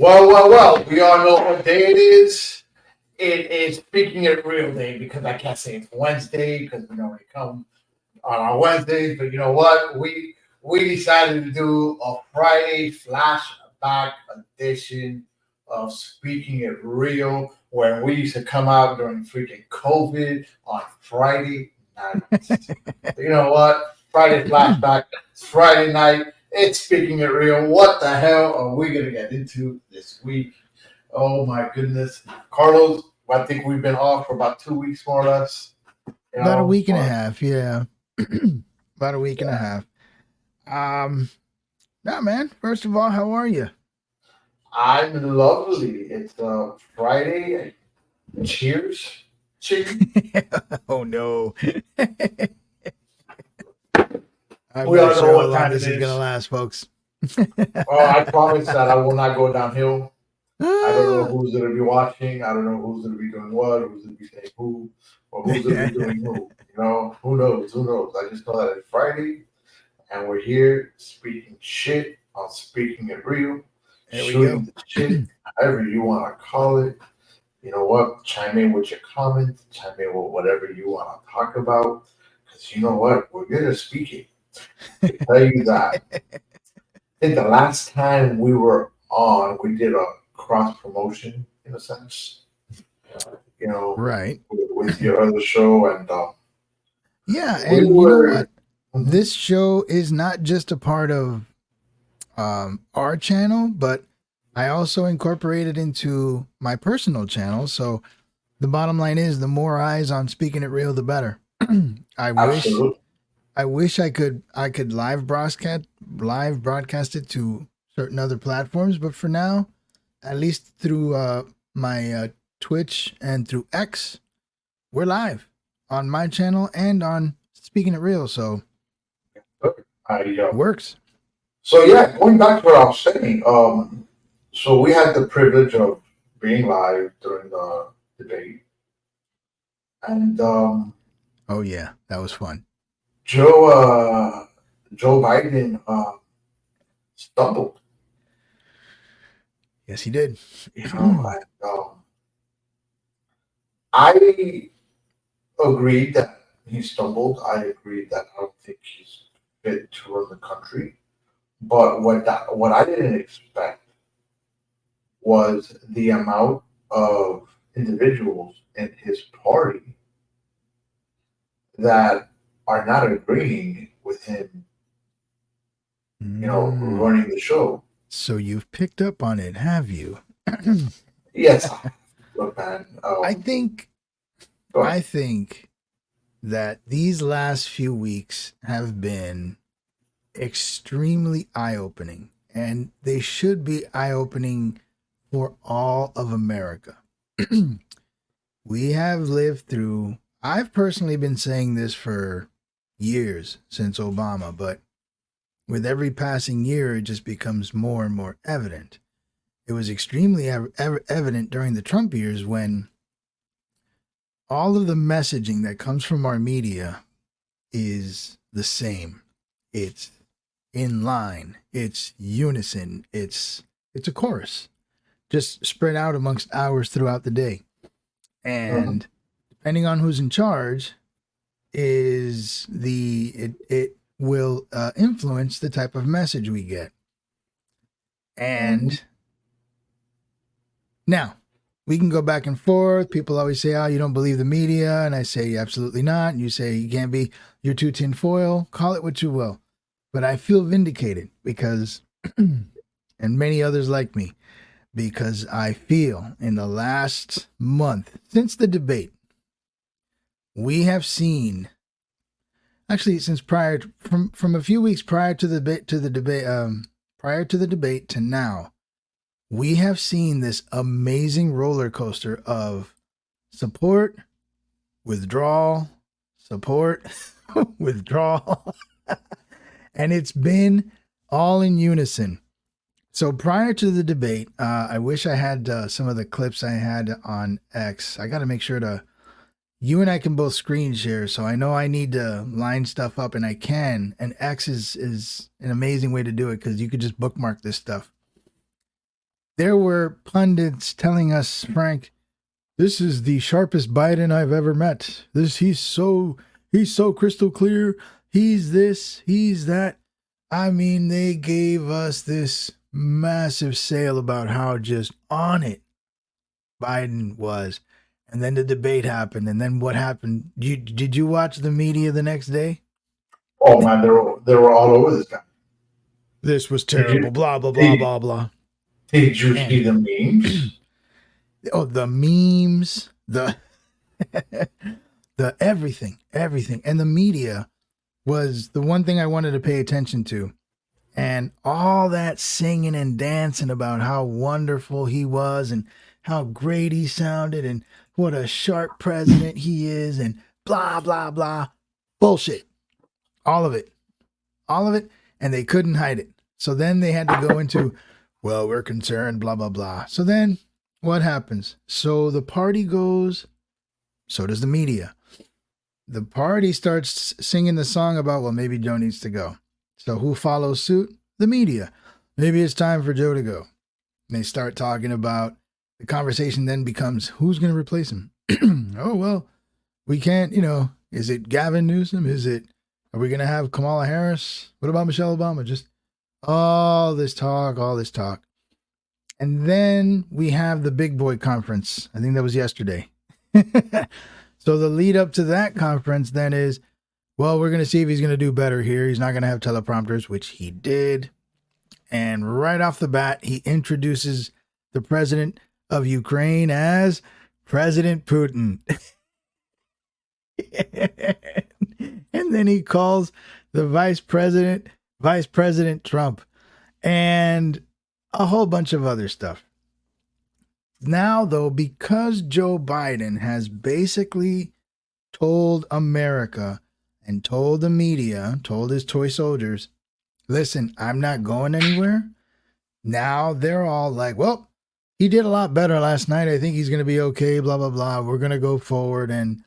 Well. We all know what day it is. It is Speaking It Real Day because I can't say it's Wednesday because we normally come on our Wednesdays. But you know what? We decided to do a Friday flashback edition of Speaking It Real, where we used to come out during freaking COVID on Friday nights. You know what? Friday flashback. It's Friday night. It's Speaking It Real. What the hell are we gonna get into this week? Oh my goodness, Carlos. I think we've been off for about 2 weeks, more or less. You About a know, week and a but half, yeah. About a week and a yeah, half. Um, nah, man. First of all, how are you? I'm lovely. It's Friday. Cheers, chicken. Oh no. I'm We not all sure know how what long time it this is gonna is. last, folks. Oh, I promise that I will not go downhill. I don't know Ah. who's going to be watching. I don't know who's going to be doing what, who's going to be saying who, or who's going to be doing who. You know, who knows? Who knows? I just know that it's Friday and we're here speaking shit on Speaking It Real, There we go. shooting the shit, however you want to call it. You know what? Chime in with your comments, chime in with whatever you want to talk about. Because you know what? We're good at speaking. I can tell you that. I think the last time we were on, we did a cross promotion in a sense, you know, Right. with your other show, and Yeah, we and you know were. what? This show is not just a part of our channel, but I also incorporate it into my personal channel. So the bottom line is, the more eyes on Speaking It Real, the better. I wish Absolutely. I could live broadcast it to certain other platforms, but for now, at least through my Twitch and through X, we're live on my channel and on Speaking It Real, so I, it works. so yeah, going back to what I was saying, so we had the privilege of being live during the debate, and Oh yeah, that was fun. Joe Joe Biden stumbled, Yes, he did. you know, and I agreed that he stumbled. I agreed that I don't think he's fit to run the country. But what I didn't expect was the amount of individuals in his party that are not agreeing with him, Mm. running the show. So you've picked up on it, have you? Yes, look, man. I think Go ahead. I think that these last few weeks have been extremely eye-opening, and they should be eye-opening for all of America. We have lived through, I've personally been saying this for years since Obama, but with every passing year, it just becomes more and more evident. It was extremely evident during the Trump years when all of the messaging that comes from our media is the same. It's in line. It's unison. It's a chorus, just spread out amongst hours throughout the day. Mhm. And depending on who's in charge, it will influence the type of message we get. Mhm. And now we can go back and forth. People always say, "Oh, you don't believe the media," and I say, "Absolutely not." And you say, "You can't be. You're too tinfoil. Call it what you will." But I feel vindicated because, and many others like me, because I feel in the last month since the debate, we have seen, actually since prior to, from a few weeks prior to the debate prior to the debate to now, we have seen this amazing roller coaster of support, withdrawal, support, withdrawal, and it's been all in unison. So prior to the debate, I wish I had some of the clips I had on X. I got to make sure to. You and I can both screen share, so I know I need to line stuff up, and I can. And X is an amazing way to do it because you could just bookmark this stuff. There were pundits telling us, Frank, this is the sharpest Biden I've ever met. He's so crystal clear. He's this, he's that. I mean, they gave us this massive sale about how just on it Biden was. And then the debate happened. And then what happened? Did you watch the media the next day? Oh man, they were all over this guy. This was terrible. Blah, blah, blah, blah, blah. Did you see the memes? Oh, the memes, the everything. And the media was the one thing I wanted to pay attention to. And all that singing and dancing about how wonderful he was and how great he sounded and what a sharp president he is and blah, blah, blah. Bullshit. All of it. And they couldn't hide it. So then they had to go into, well, we're concerned, blah, blah, blah. So then what happens? So the party goes, so does the media. The party starts singing the song about, well, maybe Joe needs to go. So who follows suit? The media. Maybe it's time for Joe to go. And they start talking about, the conversation then becomes, who's going to replace him? Oh, well, we can't, is it Gavin Newsom? Are we going to have Kamala Harris? What about Michelle Obama? Just all this talk. And then we have the big boy conference. I think that was yesterday. So the lead up to that conference then is, well, we're going to see if he's going to do better here. He's not going to have teleprompters, which he did. And right off the bat, he introduces the president of Ukraine as President Putin. And then he calls the vice president Trump, and a whole bunch of other stuff. Now, though, because Joe Biden has basically told America and told the media, told his toy soldiers, listen, I'm not going anywhere. Now they're all like, well, he did a lot better last night. I think he's going to be okay, blah, blah, blah. We're going to go forward. And,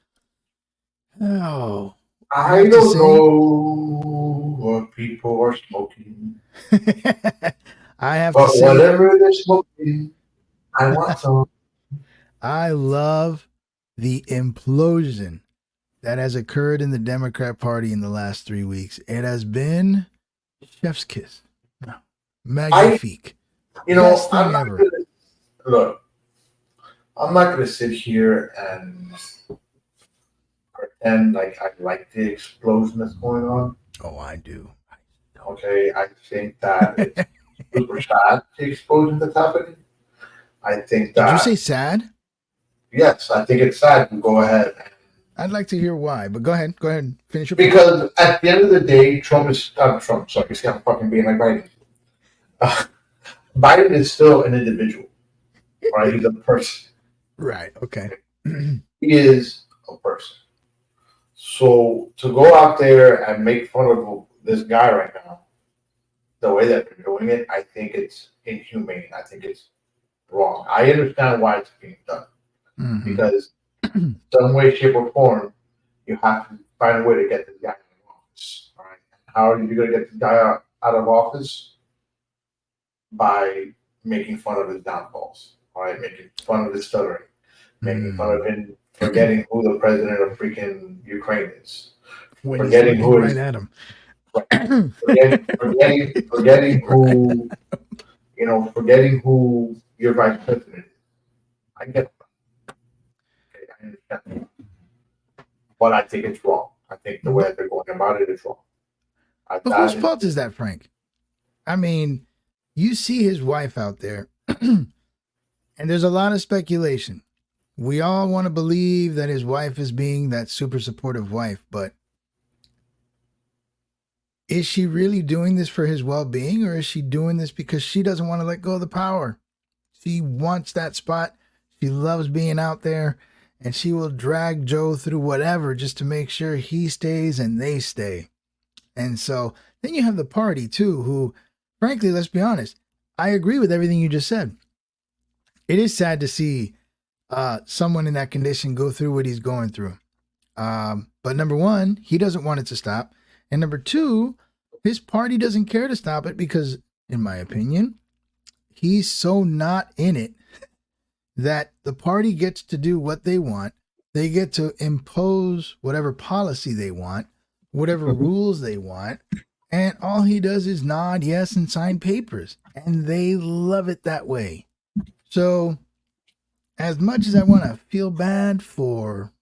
I don't know what people are smoking. I have but to say, whatever they're smoking, I want some. I love the implosion that has occurred in the Democrat Party in the last 3 weeks. It has been chef's kiss. Magnifique. Best thing ever. Look, I'm not going to sit here and pretend like I like the explosion that's going on. Oh, I do. Okay, I think that it's super sad, the explosion that's happening. I think that... Did you say sad? Yes, I think it's sad. Go ahead. I'd like to hear why, but go ahead. Finish your point. Because at the end of the day, Trump, sorry, see, I'm fucking being like Biden. Biden is still an individual, right? He's a person. Right, okay. He is a person. So to go out there and make fun of this guy right now, the way that they're doing it, I think it's inhumane. I think it's wrong. I understand why it's being done. Mm-hmm. Because some way, shape, or form, you have to find a way to get this guy out of office. All right? How are you going to get this guy out of office? By making fun of his downfalls. All right? Making fun of his stuttering. Making fun of him forgetting who the president of freaking Ukraine is. When forgetting who right at him. Forgetting who, forgetting who your vice president is. I get that. Okay, I understand. But I think it's wrong. I think the way they're going about it is wrong. But whose fault is that, Frank? I mean, you see his wife out there, and there's a lot of speculation. We all want to believe that his wife is being that super supportive wife, but is she really doing this for his well-being, or is she doing this because she doesn't want to let go of the power? She wants that spot. She loves being out there, and she will drag Joe through whatever just to make sure he stays and they stay. And so then you have the party too, who, frankly, let's be honest, I agree with everything you just said. It is sad to see someone in that condition go through what he's going through. But number one, he doesn't want it to stop. And number two, his party doesn't care to stop it because, in my opinion, he's so not in it that the party gets to do what they want. They get to impose whatever policy they want, whatever rules they want. And all he does is nod yes and sign papers. And they love it that way. So, as much as I want to feel bad for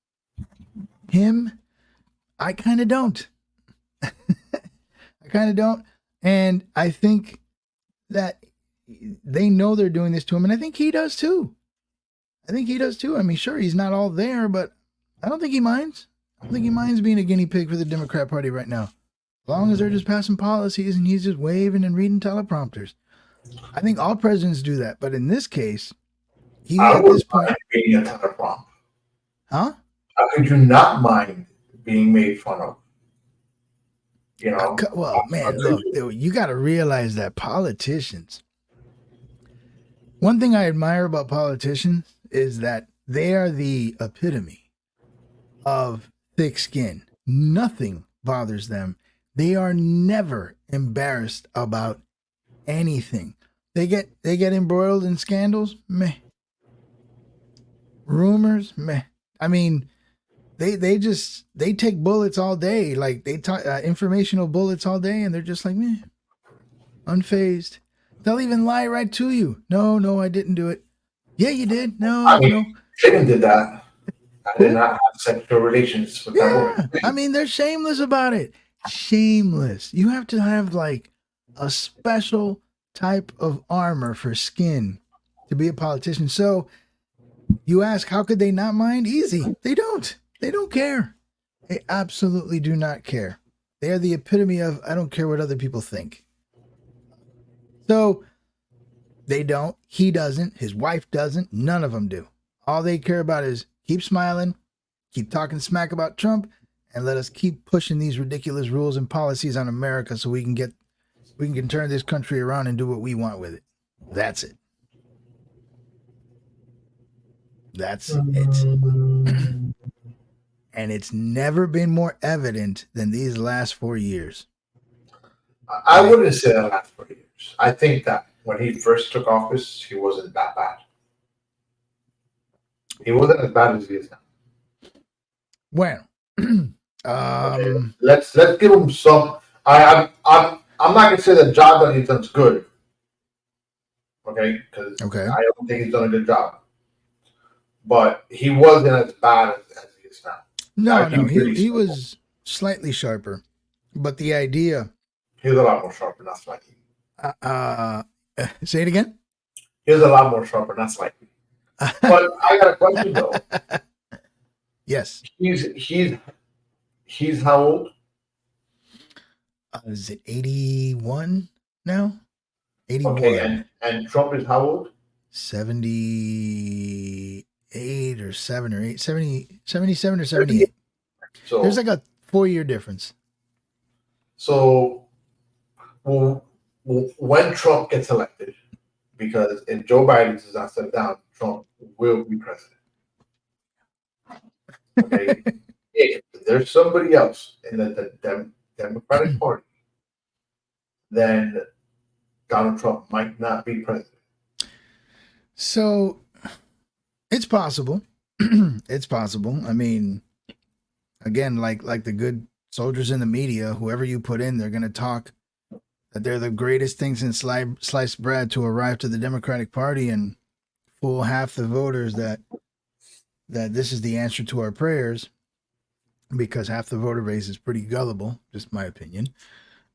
him, I kind of don't. I kind of don't. And I think that they know they're doing this to him. And I think he does too. I mean, sure, he's not all there, but I don't think he minds. I don't think he minds being a guinea pig for the Democrat Party right now. As long as they're just passing policies and he's just waving and reading teleprompters. I think all presidents do that. But in this case, he I at would this point. mind being a teleprompt. Huh? How could you not mind being made fun of? You know? Well, man, look, you got to realize that politicians. One thing I admire about politicians is that they are the epitome of thick skin. Nothing bothers them. They are never embarrassed about anything. They get embroiled in scandals, meh. Rumors, meh. I mean, they take bullets all day, like they talk informational bullets all day, and they're just like meh, unfazed. They'll even lie right to you. No, I didn't do it. Yeah, you did. No. Chicken did that. I did not have sexual relations with that woman. I mean, they're shameless about it. Shameless. You have to have like a special type of armor for skin to be a politician. So you ask, how could they not mind? Easy. They don't. They don't care. They absolutely do not care. They are the epitome of, I don't care what other people think. So they don't. He doesn't. His wife doesn't. None of them do. All they care about is keep smiling, keep talking smack about Trump, and let us keep pushing these ridiculous rules and policies on America so we can turn this country around and do what we want with it. That's it. That's it. And it's never been more evident than these last 4 years. I wouldn't say the last 4 years. I think that when he first took office, he wasn't that bad. He wasn't as bad as he is now. Well, let's give him some. I'm not gonna say the job that he's done is good. Okay, because I don't think he's done a good job. But he wasn't as bad as he is now. No, he was slightly sharper, but the idea. He was a lot more sharper, not slightly. Say it again. He was a lot more sharper, not slightly. But I got a question though. Yes. He's how old? Is it 81 now? 81. Okay, and Trump is how old? 78 or 7 or 8, 70, 77 or 78. So there's like a 4-year difference. So when Trump gets elected, because if Joe Biden does not step down, Trump will be president. Okay. If there's somebody else in the Democratic Party, then Donald Trump might not be president. So it's possible. It's possible. I mean, again, like the good soldiers in the media, whoever you put in, they're going to talk that they're the greatest thing since sliced bread to arrive to the Democratic Party and fool half the voters that this is the answer to our prayers, because half the voter base is pretty gullible, just my opinion.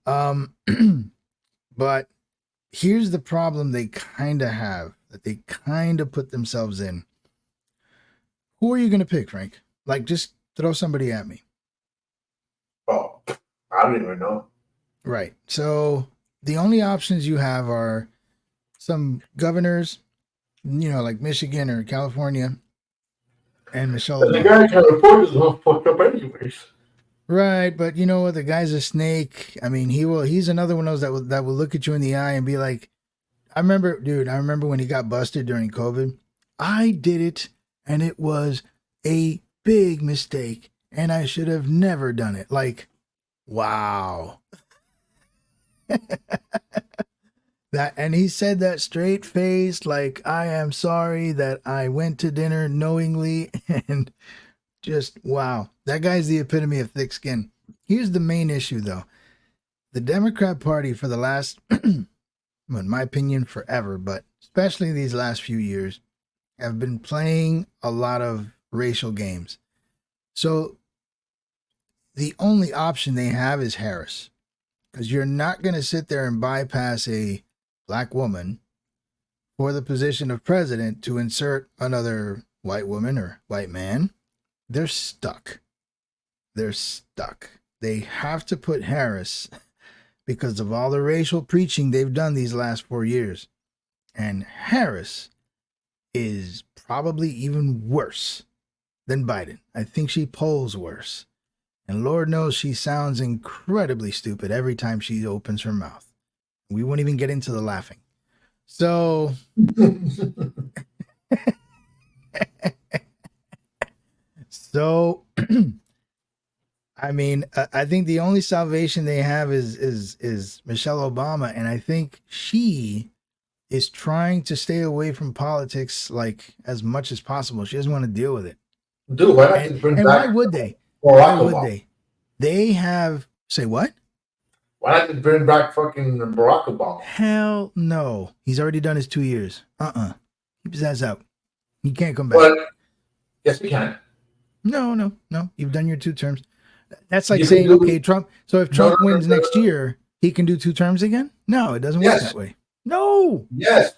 But here's the problem they kind of have, that they kind of put themselves in. Who are you going to pick, Frank? Like, just throw somebody at me. Oh, I don't even know. Right. So the only options you have are some governors, like Michigan or California, and Michelle Obama. The guy in California is all fucked up anyways. Right, but you know what? The guy's a snake. I mean, he's another one of those that will look at you in the eye and be like, I remember when he got busted during COVID. I did it, and it was a big mistake, and I should have never done it. Like, wow. That, and he said that straight faced, like, I am sorry that I went to dinner knowingly, and just wow. That guy's the epitome of thick skin. Here's the main issue though. The Democrat Party for the last in my opinion, forever, but especially these last few years, have been playing a lot of racial games. So the only option they have is Harris. Because you're not going to sit there and bypass a black woman for the position of president to insert another white woman or white man. They're stuck. They're stuck. They have to put Harris because of all the racial preaching they've done these last 4 years. And Harris is probably even worse than Biden. I think she polls worse. And Lord knows she sounds incredibly stupid every time she opens her mouth. We won't even get into the laughing. So, I mean, I think the only salvation they have is Michelle Obama, and I think she is trying to stay away from politics like as much as possible. She doesn't want to deal with it. Dude, why not just bring back? Why would they? Why would they? They have say what? Why not just bring back fucking Barack Obama? Hell no. He's already done his 2 years. Keep his ass out. He can't come back. But yes, we can. No. You've done your 2 terms. That's like saying, okay, Trump. So if Trump wins next year, he can do 2 terms again? No, it doesn't work that way. No. Yes,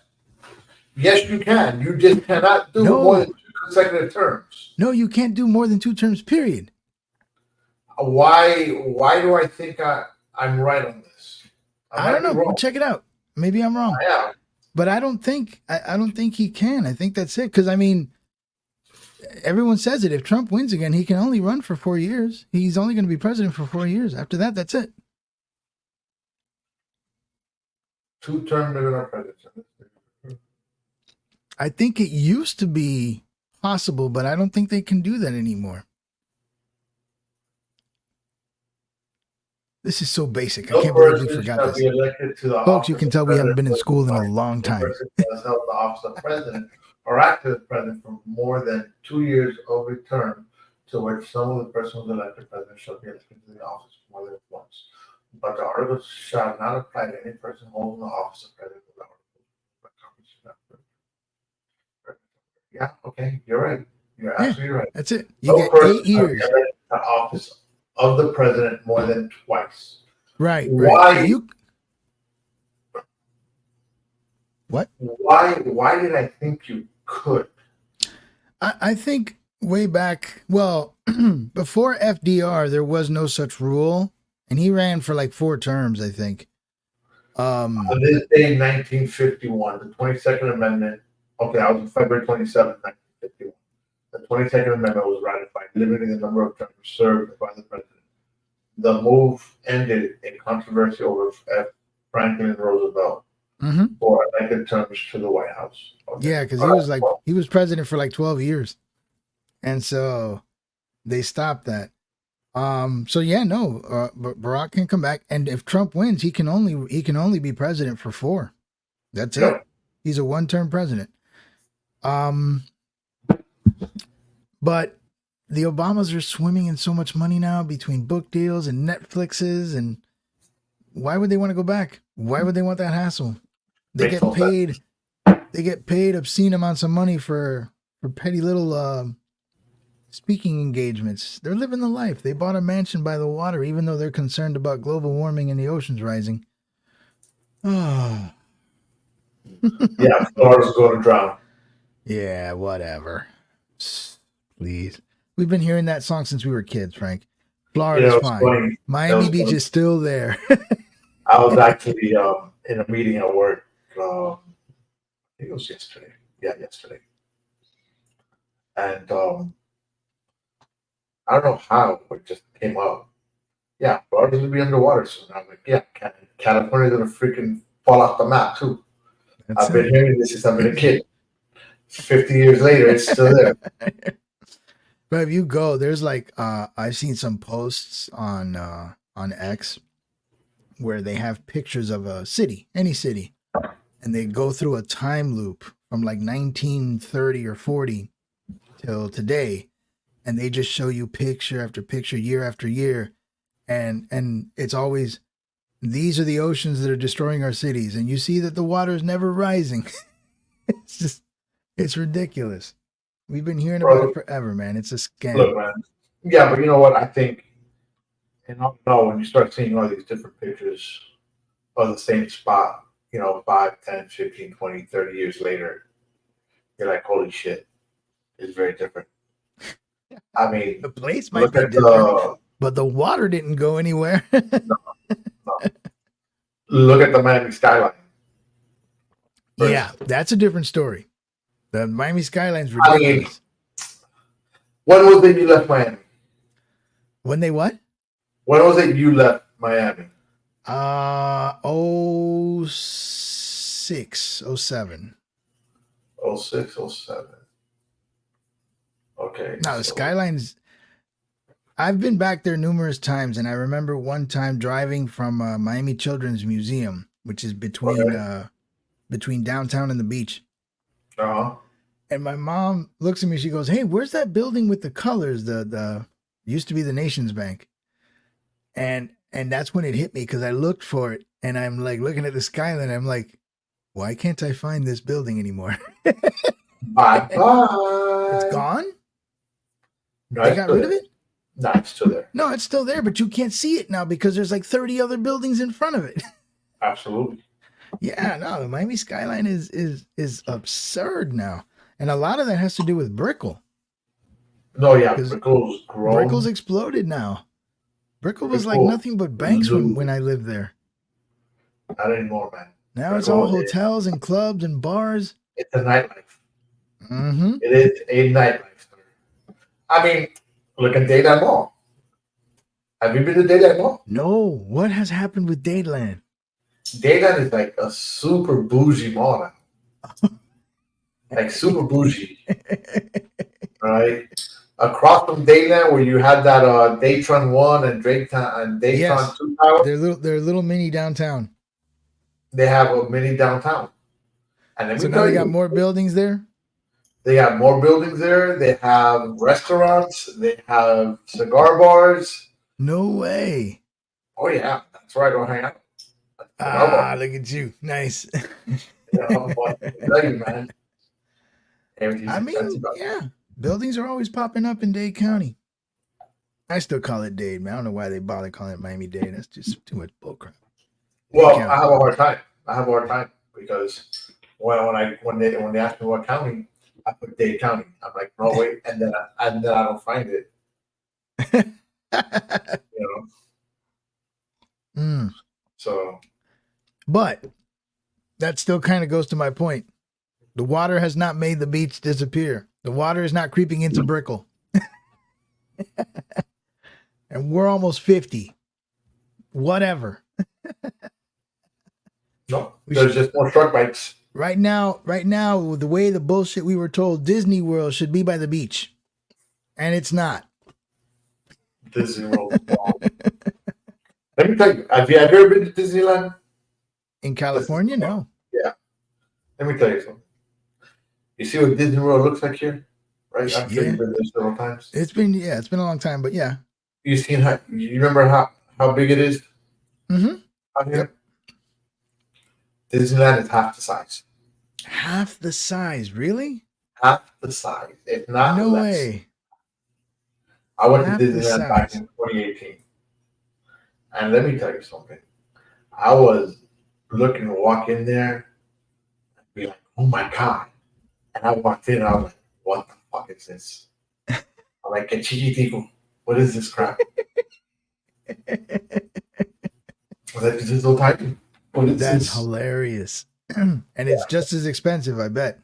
you can. You just cannot do more than 2 consecutive terms. No, you can't do more than 2 terms, period. Why do I think I'm right on this? I don't know. We'll check it out. Maybe I'm wrong. Yeah. But I don't think he can. I think that's it. Because I mean, everyone says it. If Trump wins again, he can only run for 4 years. He's only going to be president for 4 years. After that, that's it. 2-term limit president. I think it used to be possible, but I don't think they can do that anymore. This is so basic. I can't believe we forgot this. Folks, you can tell we haven't been in school in a long time. Has held the office of president or acted as president for more than 2 years of a term to which some of the person who is elected president shall be elected to the office more than once. But the articles shall not apply to any person holding the office of president without Yeah, okay, you're right. You're absolutely right. That's it. You get 8 years. The office of the president more than twice. Right. Why? What? Why did I think you could? I think way back, well, before FDR, there was no such rule, and he ran for like 4 terms, I think. On this day, 1951, the 22nd Amendment. Okay, I was on February 27, 1951. The 22nd Amendment was ratified, limiting the number of terms served by the president. The move ended a controversy over F. Franklin Roosevelt for elected terms to the White House. Okay. Yeah, because he was president for like 12 years, and so they stopped that. Barack can come back, and if Trump wins, he can only be president for 4. That's it. He's a 1-term president. But the Obamas are swimming in so much money now between book deals and Netflixes, and why would they want to go back? Why would they want that hassle? They get paid obscene amounts of money for petty little speaking engagements. They're living the life. They bought a mansion by the water, even though they're concerned about global warming and the oceans rising. Oh. Yeah, Florida's going to drown. Yeah, whatever. Please. We've been hearing that song since we were kids, Frank. Florida's fine. Funny. Miami Beach is still there. I was actually in a meeting at work. I think it was yesterday. Yeah, yesterday. And I don't know how, but it just came up. Yeah, Florida's going to be underwater soon. I'm like, yeah, California's going to freaking fall off the map, too. I've been hearing this since I've been a kid. 50 years later, it's still there. But if you go, there's like I've seen some posts on X where they have pictures of a city, any city, and they go through a time loop from like 1930 or 40 till today, and they just show you picture after picture, year after year, and it's always, these are the oceans that are destroying our cities, and you see that the water is never rising. It's just, it's ridiculous. We've been hearing about it forever, man. It's a scam. Look, man. Yeah, but you know what? I think, and I don't know, when you start seeing all these different pictures of the same spot, 5, 10, 15, 20, 30 years later, you're like, holy shit, it's very different. I mean, The place might look be at different, but the water didn't go anywhere. look at the Miami skyline. Yeah, that's a different story. The Miami skyline's I mean, ridiculous. when was it you left Miami? When they what? When was it you left Miami? 06, 07. 06, 07. Okay. No, the skylines. I've been back there numerous times, and I remember one time driving from Miami Children's Museum, which is between downtown and the beach. Uh-huh. And my mom looks at me. She goes, "Hey, where's that building with the colors? The used to be the Nations Bank." And that's when it hit me, because I looked for it, and I'm like looking at the skyline. I'm like, why can't I find this building anymore? Bye. It's gone. No, They got rid of it. No, it's still there. No, it's still there, but you can't see it now because there's like 30 other buildings in front of it. Absolutely. Yeah, no, the Miami skyline is absurd now, and a lot of that has to do with Brickell. No, yeah, 'Cause Brickell's grown. Brickell's exploded now. Brickell was like Brickell nothing but banks when I lived there. Not anymore, man. Now it's all hotels and clubs and bars. It's a nightlife. Mm-hmm. It is a nightlife. I mean, look at Dayland Mall. Have you been to Dayland Mall? No, what has happened with Dadeland? Dayland is like a super bougie mall now. Like super bougie. Right? Across from Dayland, where you had that Daytron 1 and Daytron Yes. 2 tower, They're little mini downtown. they have a mini downtown. And let So me now tell they got you, more buildings there? they have more buildings there. They have restaurants. They have cigar bars. No way. Oh, yeah. That's where I go hang out. Look at you. Nice. But I tell you, man, everything's I mean, expensive. yeah. Buildings are always popping up in Dade County. I still call it Dade, man. I don't know why they bother calling it Miami-Dade. That's just too much bullcrap. Well, County. I have a hard time because when they ask me what county, I put Dade County. I'm like, no, wait, and then I don't find it. So, But that still kind of goes to my point. The water has not made the beach disappear. The water is not creeping into Brickell. And we're almost 50. Whatever. no, there's just more truck bikes. Right now, with the way the bullshit we were told, Disney World should be by the beach. And it's not. Disney World. Let me tell you, have you ever been to Disneyland? In California, no. Yeah. Let me tell you something. You see what Disney World looks like here? Right? I'm sure you've been there several times. It's been a long time, but yeah. You remember how big it is? Mm-hmm. Out here? Yep. Disneyland is half the size. Half the size, really? Half the size, if not no less. Way. I went to Disneyland back in 2018, and let me tell you something. I was looking to walk in there and be like, "Oh my god!" And I walked in, and I was like, "What the fuck is this?" I'm like, "Que chiquitico, what is this crap?" I was like, "This is so tiny." That's hilarious. And it's just as expensive, I bet.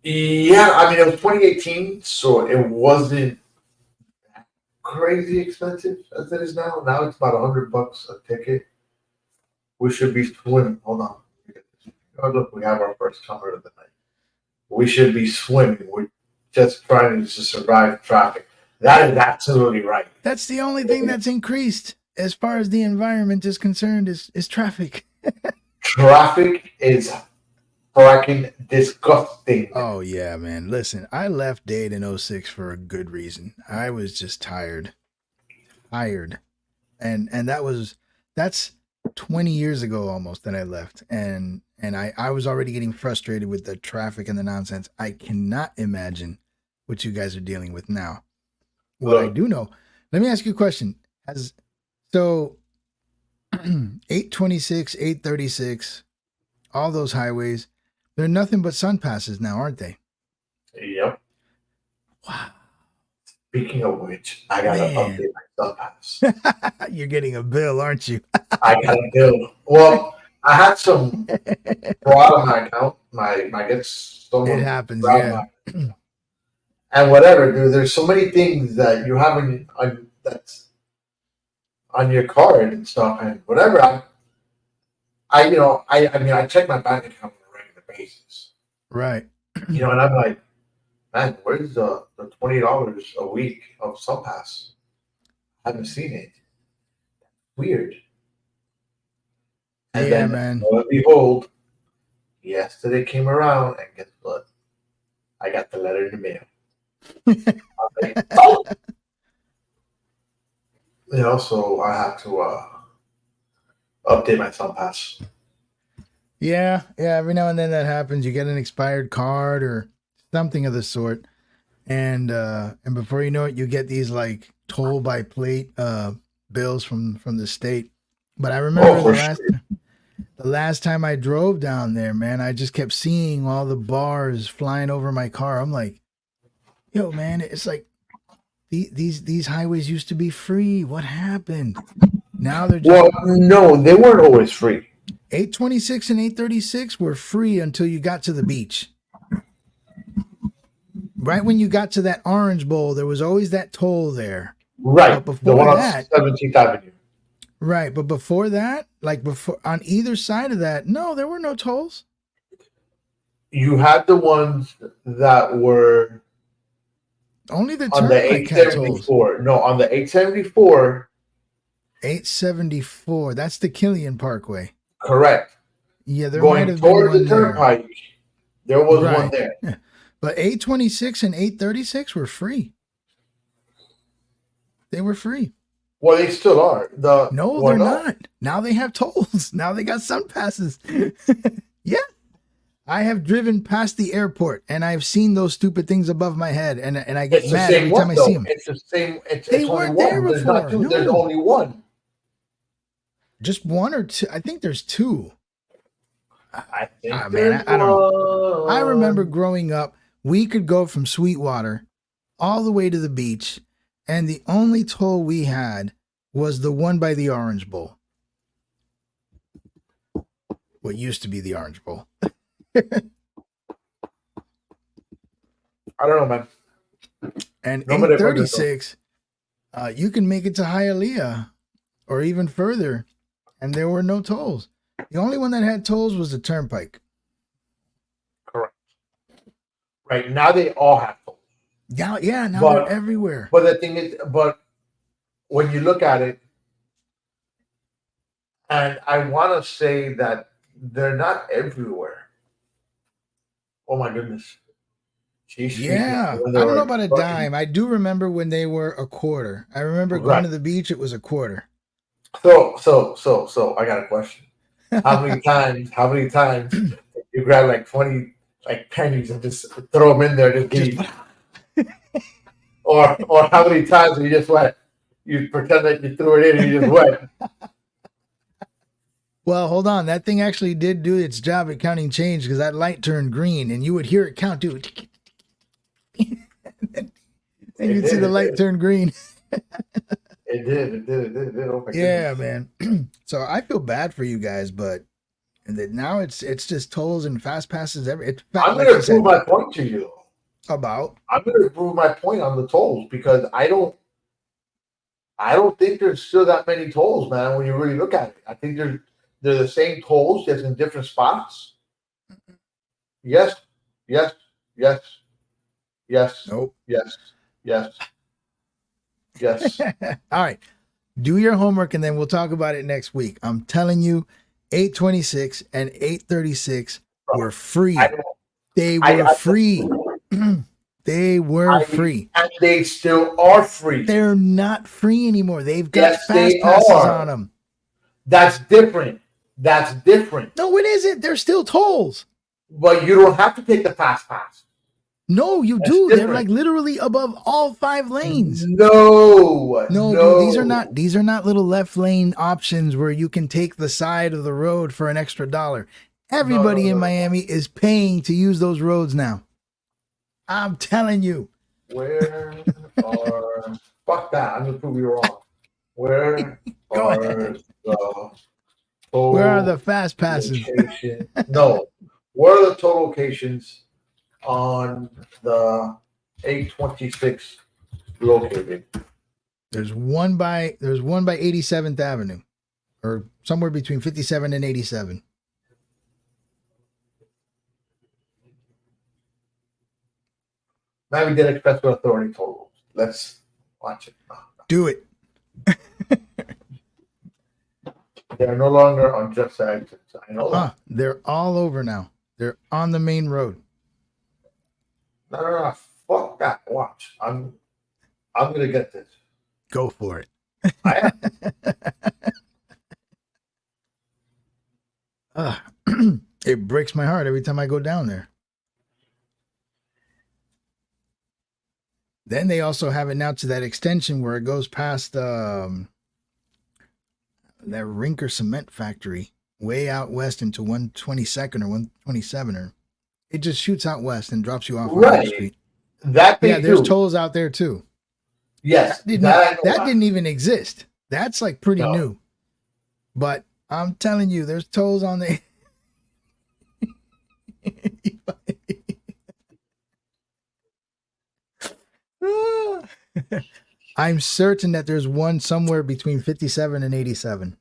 Yeah, I mean, it was 2018, so it wasn't crazy expensive as it is now. Now it's about $100 a ticket. We should be swimming. Hold on. Oh, look, we have our first comer of the night. We should be swimming. We're just trying to survive traffic. That is absolutely right. That's the only thing that's increased as far as the environment is concerned is traffic. Traffic is fucking disgusting. Oh yeah, man. Listen, I left Dade in '06 for a good reason. I was just tired. Tired. And that's 20 years ago almost that I left. And I was already getting frustrated with the traffic and the nonsense. I cannot imagine what you guys are dealing with now. What I Look, do know, let me ask you a question. Has so 826, 836, all those highways, they're nothing but sun passes now, aren't they? yep. Wow. Speaking of which, I gotta Man. update my pass. You're getting a bill, aren't you? I gotta do. Well, I had some fraud on my account. My gets It someone happens, grabbed yeah. my and whatever, dude. There's so many things that you have on that's on your card and stuff and whatever. I mean I check my bank account on a regular basis. Right. And I'm like, man, where's the $20 a week of SunPass? I haven't seen it. Weird. And Yeah, then man. lo and behold, yesterday came around and guess what? I got the letter in the mail. I was like, oh! So I have to update my SunPass. Yeah, every now and then that happens. You get an expired card or something of the sort. And before you know it, you get these like toll by plate bills from the state. But I remember for the last time I drove down there, man, I just kept seeing all the bars flying over my car. I'm like, yo, man, it's like these highways used to be free. What happened? Now they're just Well, no, they weren't always free. 826 and 836 were free until you got to the beach. Right when you got to that Orange Bowl, there was always that toll there. Right. But before the one that, on 17th Avenue. Right, but before that, like before on either side of that, no, there were no tolls. You had the ones that were Only the on the turnpike had tolls. 874. No, on the 874. 874. That's the Killian Parkway. Correct. Yeah, there Going might have been towards one the turnpike, there was one there. Yeah. But 826 and 836 were free. They were free. Well, they still are. No, they're not. Now they have tolls. Now they got sun passes. Yeah. I have driven past the airport and I've seen those stupid things above my head and I get mad every time I see them. It's the same. They weren't there before. There's not two. No. There's only one. Just one or two? I think there's two. I think I don't know. I remember growing up, we could go from Sweetwater all the way to the beach, and the only toll we had was the one by the Orange Bowl. What used to be the Orange Bowl. I don't know, man. And 836, you can make it to Hialeah or even further, and there were no tolls. The only one that had tolls was the turnpike. Correct. Right now they all have tolls. Now they're everywhere. But the thing is, when you look at it, and I want to say that they're not everywhere. Oh my goodness. Yeah, I don't know about a dime. I do remember when they were a quarter. I remember going to the beach, it was a quarter. So I got a question. How many times you grab like 20 like pennies and just throw them in there to leave? or how many times you just went, you pretend that you threw it in and you just went. Well, hold on. That thing actually did do its job at counting change because that light turned green and you would hear it count too. And you'd see the light turn green. It did. Oh my yeah, goodness. Man. So I feel bad for you guys, but now it's just tolls and fast passes. I'm going to prove my point to you. About? I'm going to prove my point on the tolls because I don't think there's still that many tolls, man. When you really look at it, I think they're the same tolls, just in different spots. Yes. Nope. Yes. All right. Do your homework and then we'll talk about it next week. I'm telling you, 826 and 836 were free. I know. They were free. They were free. And they still are free. They're not free anymore. They've got Yes, fast they passes are. on them. That's different. That's different. No, it isn't. They're still tolls. But you don't have to take the fast pass. No, you That's do. They're different. like literally above all 5 lanes. No, Dude, these are not little left lane options where you can take the side of the road for an extra $1. Everybody in Miami is paying to use those roads now. I'm telling you. Where are fuck that? I'm gonna prove you wrong. Where Go are ahead. the Where are the fast passes? No. Where are the toll locations on the 826 located? There's one by 87th Avenue, or somewhere between 57 and 87. Miami Dade Expressway Authority toll roads. Let's watch it. Do it. They are no longer on just exits. I know that. They're all over now. They're on the main road. No. Fuck that. Watch. I'm gonna get this. Go for it. I am. It breaks my heart every time I go down there. Then they also have it now to that extension where it goes past that Rinker cement factory way out west into 122nd or 127, or it just shoots out west and drops you off on the street. There's tolls out there too. Yes, that didn't even exist. That's like pretty new. But I'm telling you, there's tolls on there. I'm certain that there's one somewhere between 57 and 87.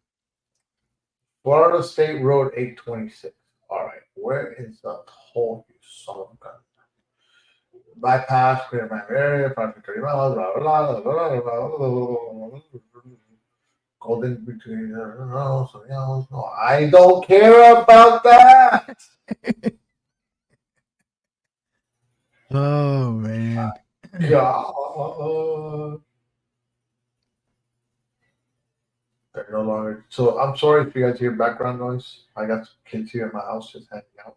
Florida State Road 826. All right, where is the toll, you son of a gun? Bypass, Greater Miami area, 530 miles, blah, blah, blah. Golden between, no, I don't care about that. Oh, man. God. They're no longer. So I'm sorry if you guys hear background noise. I got some kids here in my house just hanging out.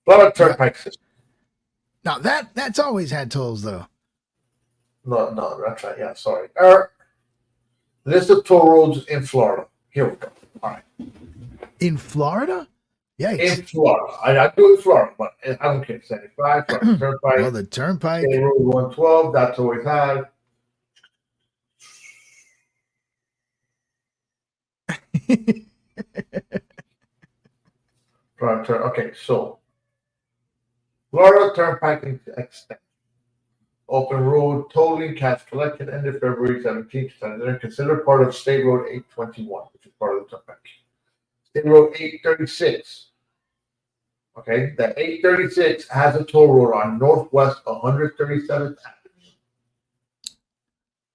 Florida Turnpike system. Now that's always had tolls though. No, that's right. Yeah, sorry. List of toll roads in Florida. Here we go. All right. In Florida? Yeah. In Florida. I do it in Florida, but I don't care. 75, Florida Turnpike. Well, the Turnpike. State Road 112, that's always had. Okay, so Florida Turnpike extension. Open road tolling cash collected ended February 17th. Considered part of State Road 821, which is part of the Turnpike. State Road 836. Okay, the 836 has a toll road on Northwest 137th Avenue.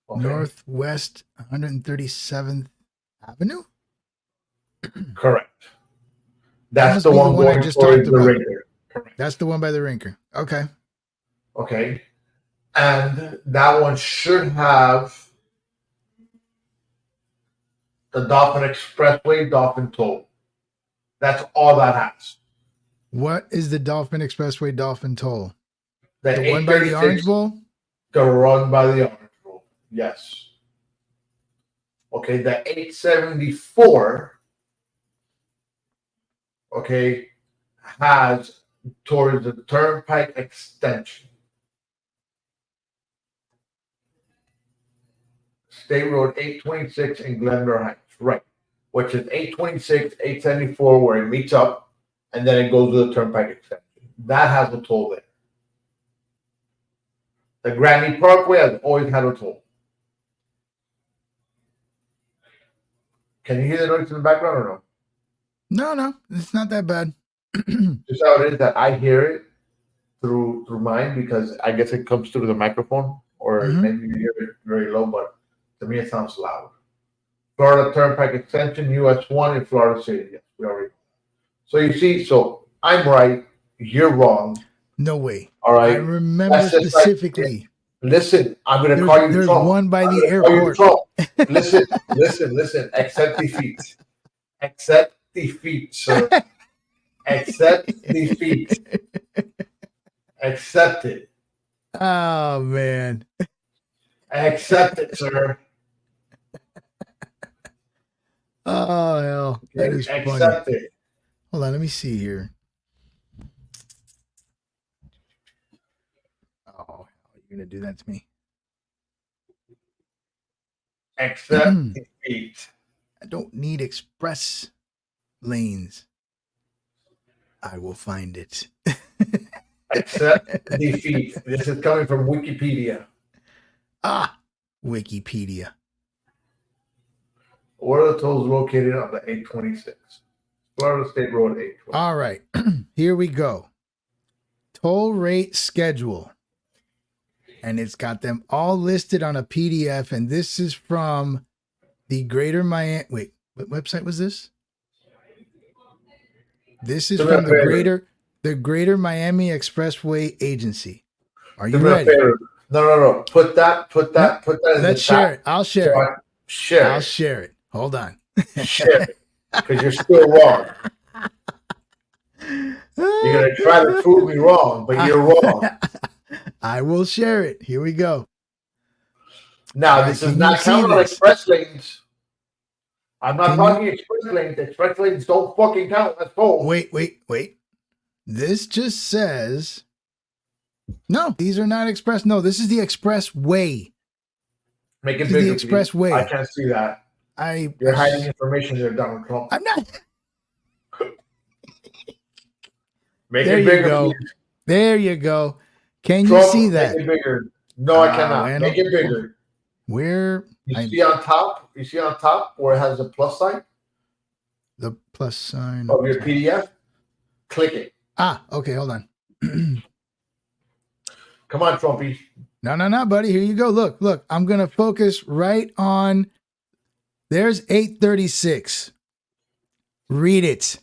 Okay. Northwest 137th Avenue? Correct. That's the one going towards the Rinker. Correct. That's the one by the Rinker. Okay. Okay. And that one should have the Dolphin Expressway, Dolphin Toll. That's all that has. What is the Dolphin Expressway, Dolphin Toll? The one by the Orange Bowl? The one by the Orange Bowl. Yes. Okay, the 874, okay, has towards the Turnpike extension. State Road 826 in Glendale Heights, right, which is 826, 874, where it meets up, and then it goes to the Turnpike extension. That has a toll there. The Granny Parkway has always had a toll. Can you hear the noise in the background or no? No, it's not that bad. Just how it is that I hear it through mine, because I guess it comes through the microphone, or maybe you hear it very low, but to me it sounds loud. Florida Turnpike extension, US 1 in Florida City. Yes, we are So you see, so I'm right, you're wrong. No way. All I right. remember That's just like specifically. listen, I'm gonna There's call you there's Trump. one by I'm the gonna call you airport. Trump. Listen. Accept defeat. Accept defeat, sir. Accept defeat. Accept it. Oh man. Accept it, sir. Oh hell. That is funny. Accept it. Hold on, let me see here. Oh, you're gonna do that to me. Accept defeat. I don't need express lanes. I will find it. Accept defeat. This is coming from Wikipedia. Wikipedia. Where are the tolls located on the 826? Florida State Road 826. All right. Here we go. Toll rate schedule. And it's got them all listed on a PDF. And this is from the Greater Miami. Wait, what website was this? This is from the Greater Miami Expressway Agency. Are you ready? No. Put that in Let's share it. I'll share it. I'll share it. Hold on. Share it. Because you're still wrong. You're going to try to prove me wrong, but you're wrong. I will share it. Here we go. Now, this is not counting on express lanes. I'm not talking express lanes. Express lanes don't fucking count. That's toll. Wait. This just says, no, these are not express. No, this is the expressway. Make it bigger. The expressway. I can't see that. You're hiding information there, Donald Trump. I'm not. Make it bigger. Go. There you go. Can Trump, you see that? Make it bigger. No, I cannot. Make it bigger. Where? You see on top? You see on top where it has a plus sign? The plus sign. Of your PDF? Click it. Okay. Hold on. Come on, Trumpy. No, buddy. Here you go. Look. I'm going to focus right on. There's 836. Read it.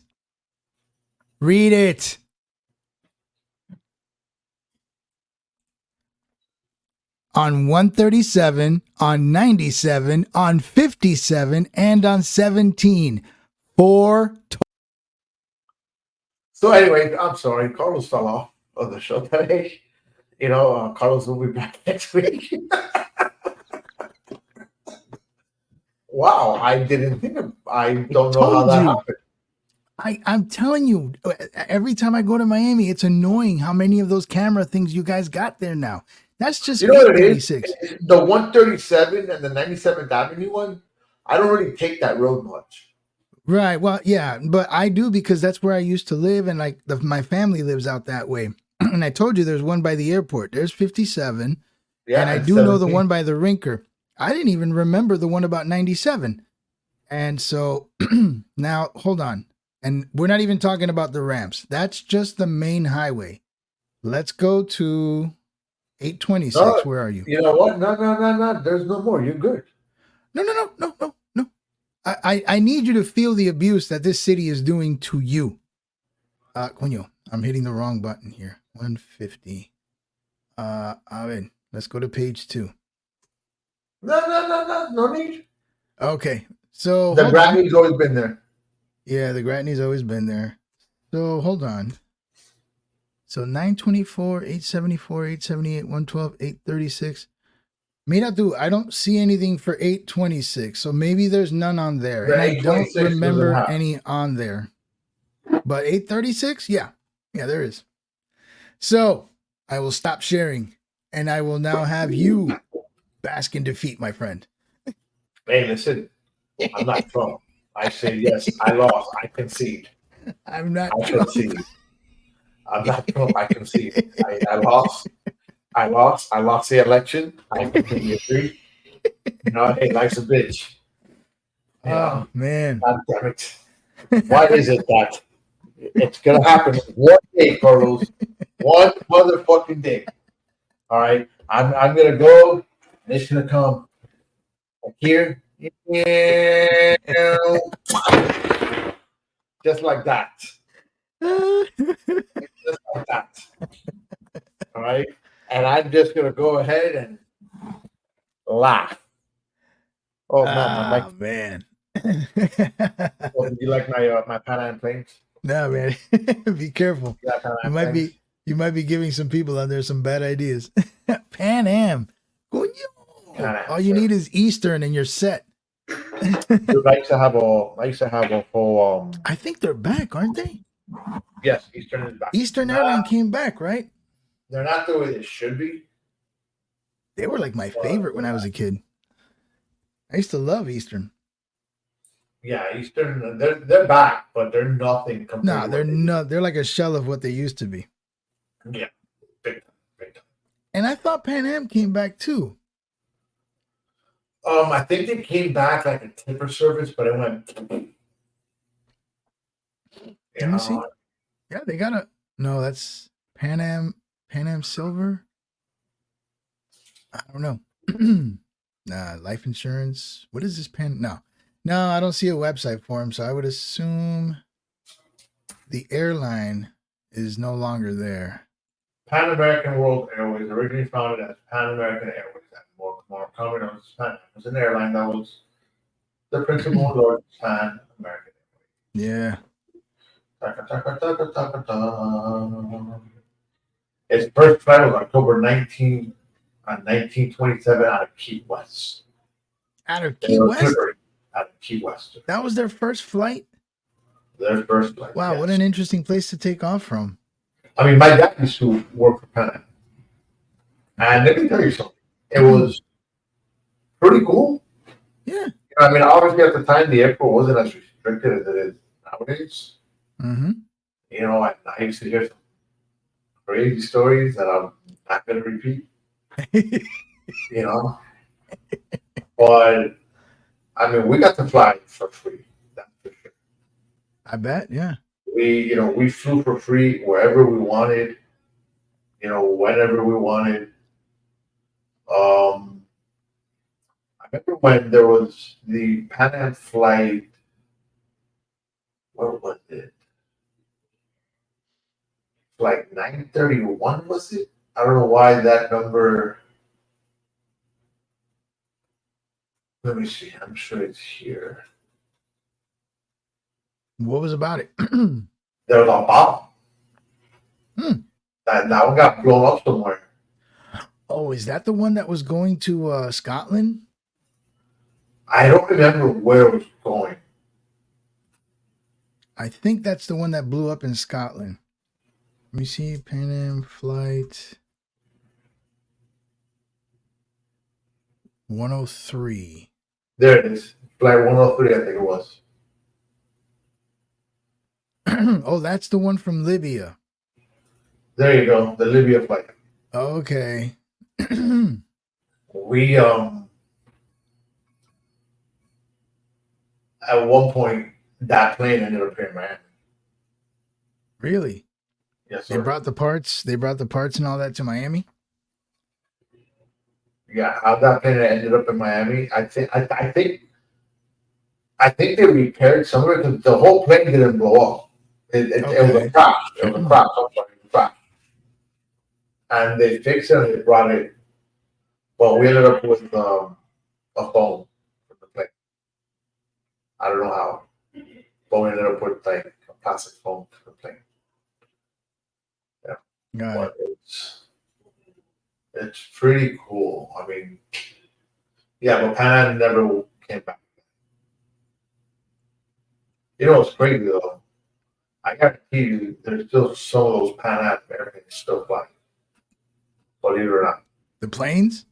On 137, on 97, on 57, and on 17. 4 So anyway, I'm sorry. Carlos fell off of the show today. Carlos will be back next week. Wow, I didn't think I don't know how that happened. I'm telling you, every time I go to Miami, it's annoying how many of those camera things you guys got there now. That's just you know what it is? The 137 and the 97th Avenue one, I don't really take that road much. Right. Well, yeah, but I do because that's where I used to live, and my family lives out that way. And I told you there's one by the airport. There's 57, and I do 17. Know the one by the Rinker. I didn't even remember the one about 97. And so now, hold on. And we're not even talking about the ramps. That's just the main highway. Let's go to 826. No, where are you? You know what? No. There's no more. You're good. No. I need you to feel the abuse that this city is doing to you. Coño, I'm hitting the wrong button here. 150. Aven, let's go to page 2. No need. Okay, so the Gratney's always been there. Yeah, the Gratney's always been there. So hold on. So 924, 874, 878, 112, 836. Mira tú, I don't see anything for 826. So maybe there's none on there. And I don't remember any on there. But 836? Yeah, there is. So I will stop sharing and I will now have you bask in defeat, my friend. Hey, listen, I'm not Trump. I say yes, I lost. I concede. I'm not Trump. I'm not Trump. I concede. I lost. I lost the election. I completely agree. Hey, life's a bitch. Oh, man. God damn it. Why is it that it's going to happen one day, Carlos? One motherfucking day. All right? I'm going to go, and it's going to come here. Just like that. Just like that. All right. And I'm just gonna go ahead and laugh. Oh man, my mic. Ah, man. Oh, did you like my Pan Am planes? No, man. Be careful. You like Pan You Am might planes? be you might be giving some people out there some bad ideas. Pan Am. Coño. Pan Am, All you sir. need is Eastern and you're set. Dude, I used to have a whole I think they're back, aren't they? yes, Eastern is back. Eastern Nah, Airline came back, right? they're not the way they should be. They were like my favorite when I was a kid. I used to love Eastern. Yeah, Eastern they're back, but they're nothing compared No, to they're what they not. They're like a shell of what they used to be. Yeah, big time, big time. And I thought Pan Am came back too. I think they came back like a tipper service, but it went. Let me see. Yeah, they got a. No, that's Pan Am. Pan Am Silver. I don't know. Nah, life insurance. What is this Pan? No, I don't see a website for them. So I would assume the airline is no longer there. Pan American World Airways, originally founded as Pan American Airways, and more commonly known as Pan Am, was an airline that was the principal and largest Pan American Yeah. Airways. Its first flight was October 1927 out of Key West. Out of Key West? Out of Key West. That was their first flight? Their first flight. Wow, yes. What an interesting place to take off from. I mean, my dad used to work for Pan Am. And let me tell you something. It was pretty cool. Yeah. I mean, obviously at the time, the airport wasn't as restricted as it is nowadays. Mm-hmm. You know, I used to hear some crazy stories that I'm not going to repeat. You know? But, I mean, we got to fly for free. That's for sure. I bet, yeah. We flew for free wherever we wanted, whenever we wanted. I remember when there was the Pan Am flight. What was it? Like 931, was it? I don't know why that number. Let me see. I'm sure it's here. What was about it? There was a bomb. That one got blown up somewhere. Oh, is that the one that was going to Scotland? I don't remember where it was going. I think that's the one that blew up in Scotland. Let me see. Pan Am flight 103. There it is. Flight 103, I think it was. Oh, that's the one from Libya. There you go. The Libya flight. Okay. We at one point that plane ended up here in Miami. Really? Yes, They sir. brought the parts and all that to Miami? Yeah, how that plane ended up in Miami. I think they repaired some of it because the whole plane didn't blow up. It was a crash. It was a crash. I'm sorry, it was a crash. And they fixed it and they brought it. Well, we ended up with a phone for the plane. I don't know how, but we ended up with like a plastic phone for the plane. Got But it's pretty cool. I mean, yeah, but Pan Am never came back. You know what's crazy though? I guarantee you, there's still some of those Pan Am airplanes still flying. Believe it or not. The planes?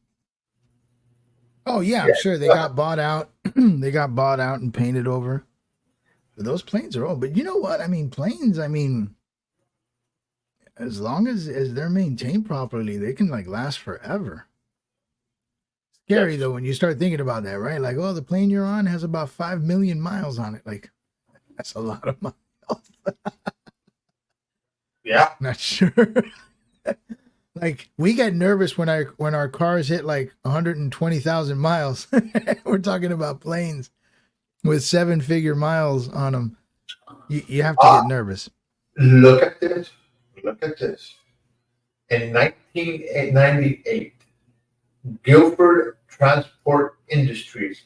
Oh yeah, I'm sure they got bought out. They got bought out and painted over. But those planes are old. But you know what? I mean, planes, as long as they're maintained properly, they can like last forever. Scary though when you start thinking about that, right? Like, oh, the plane you're on has about 5 million miles on it. Like, that's a lot of miles. Yeah. Not sure. Like, we get nervous when our cars hit like 120,000 miles. We're talking about planes with 7-figure miles on them. You have to get nervous. Look at this. Look at this. In 1998, Guilford Transport Industries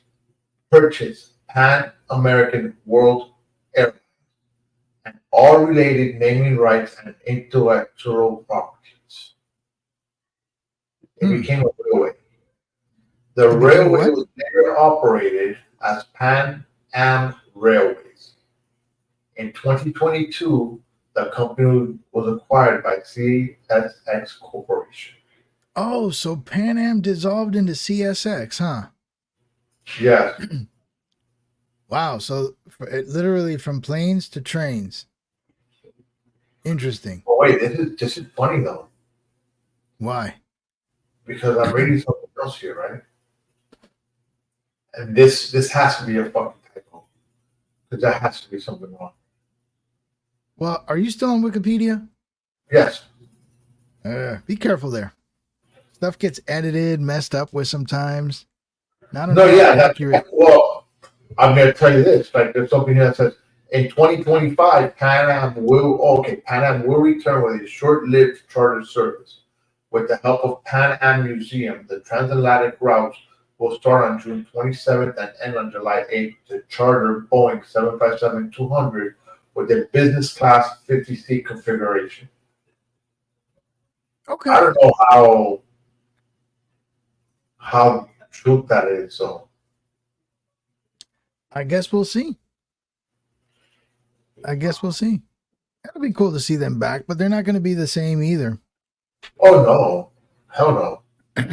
purchased Pan American World Airlines and all related naming rights and intellectual properties. It became a railway. The It became a railway what? was later operated as Pan Am Railways. In 2022, the company was acquired by CSX Corporation. Oh, so Pan Am dissolved into CSX, huh? Yes. Wow. So literally from planes to trains. Interesting. Oh wait, this is funny though, Why? because I'm reading something else here, right? And this has to be a fucking typo, because that has to be something wrong. Well, are you still on Wikipedia? Yes. Be careful there. Stuff gets edited, messed up with sometimes. Not No, enough yeah, accurate. well, I'm gonna tell you this. Like, there's something here that says in 2025, Pan Am will return with a short-lived charter service. With the help of Pan Am Museum, the transatlantic routes will start on June 27th and end on July 8th to charter Boeing 757-200 with a business class 50-seat configuration. I Okay. don't know how true that is. So I guess we'll see. That'll be cool to see them back, but they're not going to be the same either. oh no, hell no, I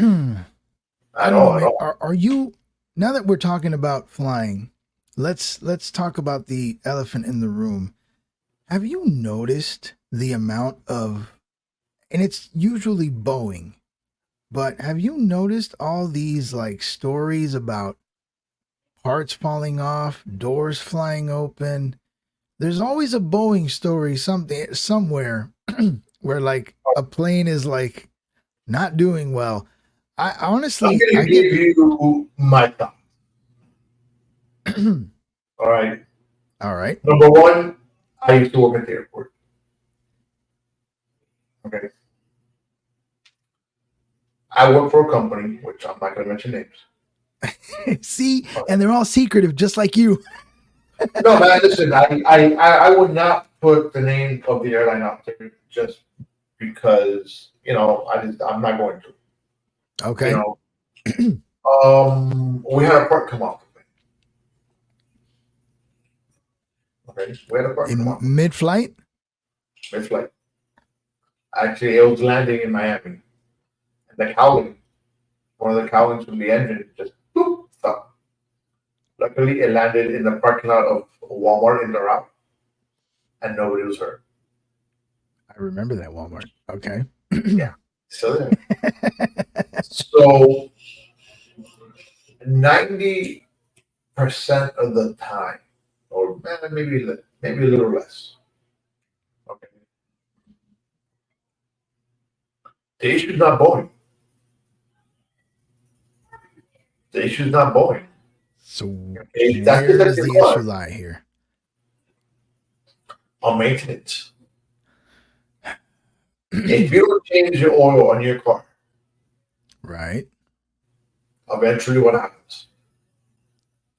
at don't know, all, at man. all. Are you, now that we're talking about flying, let's talk about the elephant in the room. Have you noticed the amount of, and it's usually Boeing, but have you noticed all these like stories about parts falling off, doors flying open? There's always a Boeing story somewhere where like a plane is like not doing well. I I'm honestly, gonna I get give you my thought. All right. all right. Number one, I used to work at the airport. Okay. I work for a company, which I'm not gonna mention names. See, and they're all secretive, just like you. No, man, listen, I would not put the name of the airline out there just because, I'm not going to. You Okay. know, we had a part come off. Okay, we had a part come In off mid-flight. mid-flight. Actually, it was landing in Miami, and the cowling, one of the cowlings from the engine, just boop, stopped. Luckily, it landed in the parking lot of Walmart in the route, and nobody was hurt. I remember that Walmart. Okay. Yeah, still there. So 90% of the time, or maybe a little less. Okay, the issue is not Boeing. The issue is not Boeing. So Okay, that's where just like does your the issue car. lie here? On maintenance. If you don't change the oil on your car, Right. eventually what happens?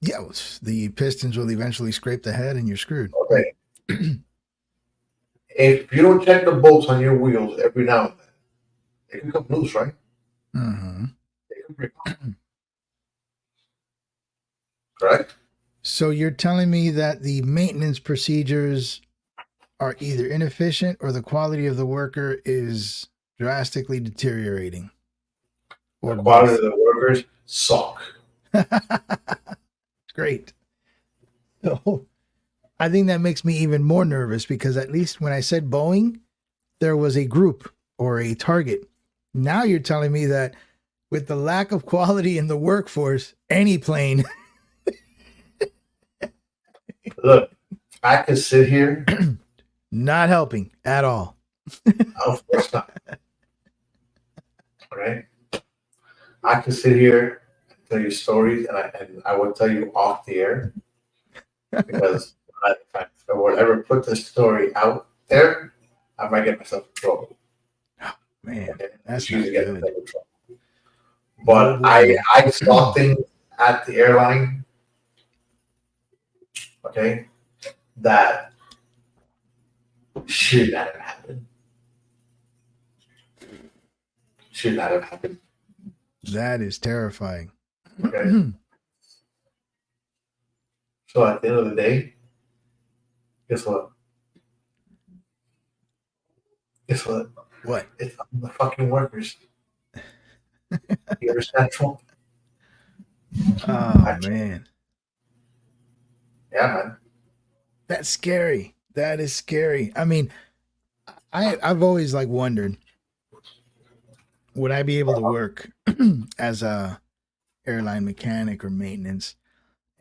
Yeah, well, the pistons will eventually scrape the head and you're screwed. Okay. If you don't check the bolts on your wheels every now and then, they can come loose, right? Mm-hmm. They can break off. Correct? So you're telling me that the maintenance procedures are either inefficient or the quality of the worker is drastically deteriorating, or The quality both. of the workers suck. Great. So I think that makes me even more nervous because at least when I said Boeing, there was a group or a target. Now you're telling me that with the lack of quality in the workforce, any plane. Look, I could sit here. Not helping at all. Of course not. All right? I could sit here and tell you stories, and I will tell you off the air because if I would ever put this story out, there, I might get myself in trouble. Man, Okay? that's Just not usually get good. myself in trouble. No But bueno. I saw things at the airline, okay, that should not have happened. Should not have happened. That is terrifying. Okay. So at the end of the day, guess what? Guess what? What? It's the fucking workers. You understand, Trump? Oh man, Yeah, man. that's scary. That is scary. I mean, I've always like wondered, would I be able to work as a airline mechanic or maintenance?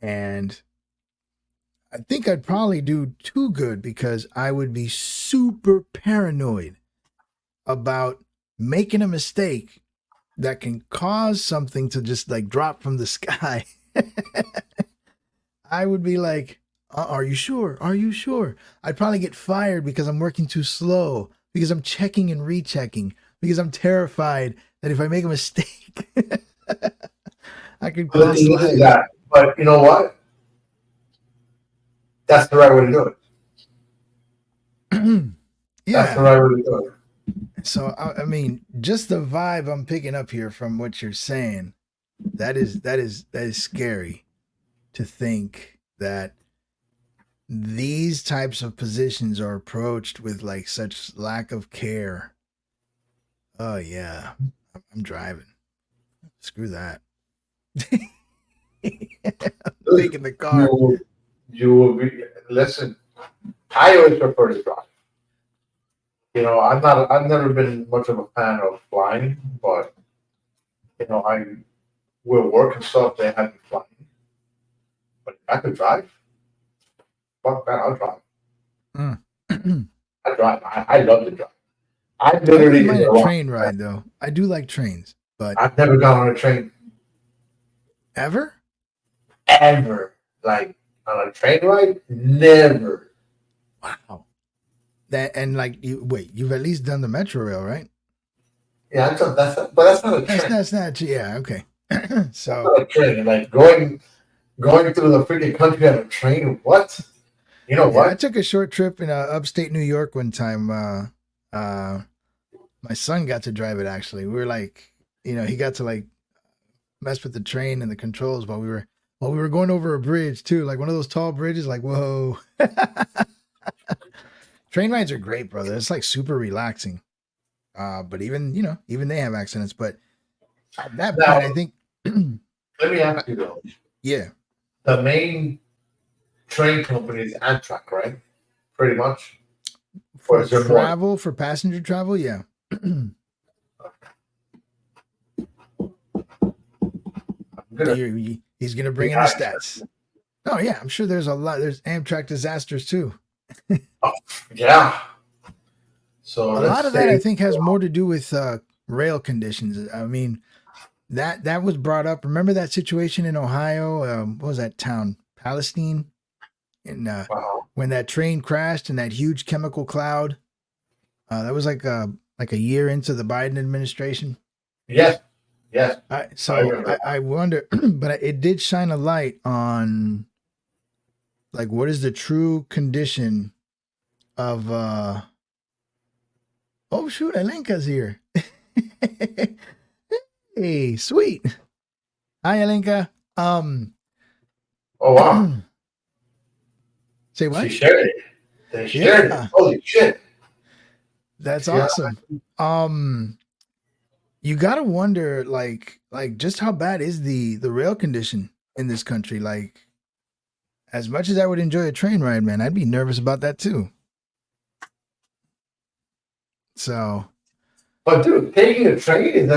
And I think I'd probably do too good because I would be super paranoid about making a mistake that can cause something to just like drop from the sky. I would be like, are you sure? Are you sure? I'd probably get fired because I'm working too slow, because I'm checking and rechecking, because I'm terrified that if I make a mistake, I could But the cost thing is lives. that, but you know what? That's the right way to do it. That's the Yeah. right way to do it. So I mean, just the vibe I'm picking up here from what you're saying, that is scary to think that these types of positions are approached with like such lack of care. Oh yeah, I'm driving. Screw that. I'm taking the car. You will be. Listen, I always prefer to drive. You know, I've never been much of a fan of flying, but you know, I will work and stuff. They have me flying, but if I could drive, fuck that, I'll drive. Mm. I drive. I love to drive. I I wouldn't literally in mind the a wrong. train ride though. I do like trains, but I've never gone on a train ever? ever. Like on a train ride, never. Wow. That and like you wait, you've at least done the metro rail, right? Yeah, but that's not a That's train. that's not yeah, okay. That's So not a train. Like going through the freaking country on a train. What? You know yeah, I what? took a short trip in upstate New York one time. My son got to drive it actually. We were like, he got to like mess with the train and the controls while we were going over a bridge too, like one of those tall bridges. Like, whoa! Train rides are great, brother. It's like super relaxing. But even they have accidents. But at that Now, point, I think, let me ask you though. yeah, The main train company is Amtrak, right? Pretty much. Or for is there more? travel, for passenger travel, yeah. I'm gonna. He's gonna bring in the stats. Oh yeah, I'm sure there's a lot. There's Amtrak disasters too. Oh, yeah. So A let's lot of that I say, think has more to do with rail conditions. I mean, that was brought up. Remember that situation in Ohio? What was that town? Palestine, and wow. when that train crashed and that huge chemical cloud. That was like a year into the Biden administration. Yes, yes, I So remember. I wonder, but it did shine a light on like what is the true condition of oh shoot, Elenka's here. Hey, sweet. Hi, Elenka. Oh wow, Say she what? shared it. They shared it. Yeah, Holy shit. that's Yeah. awesome. You gotta wonder, like just how bad is the rail condition in this country? Like, as much as I would enjoy a train ride, man, I'd be nervous about that too. So, But dude, taking a train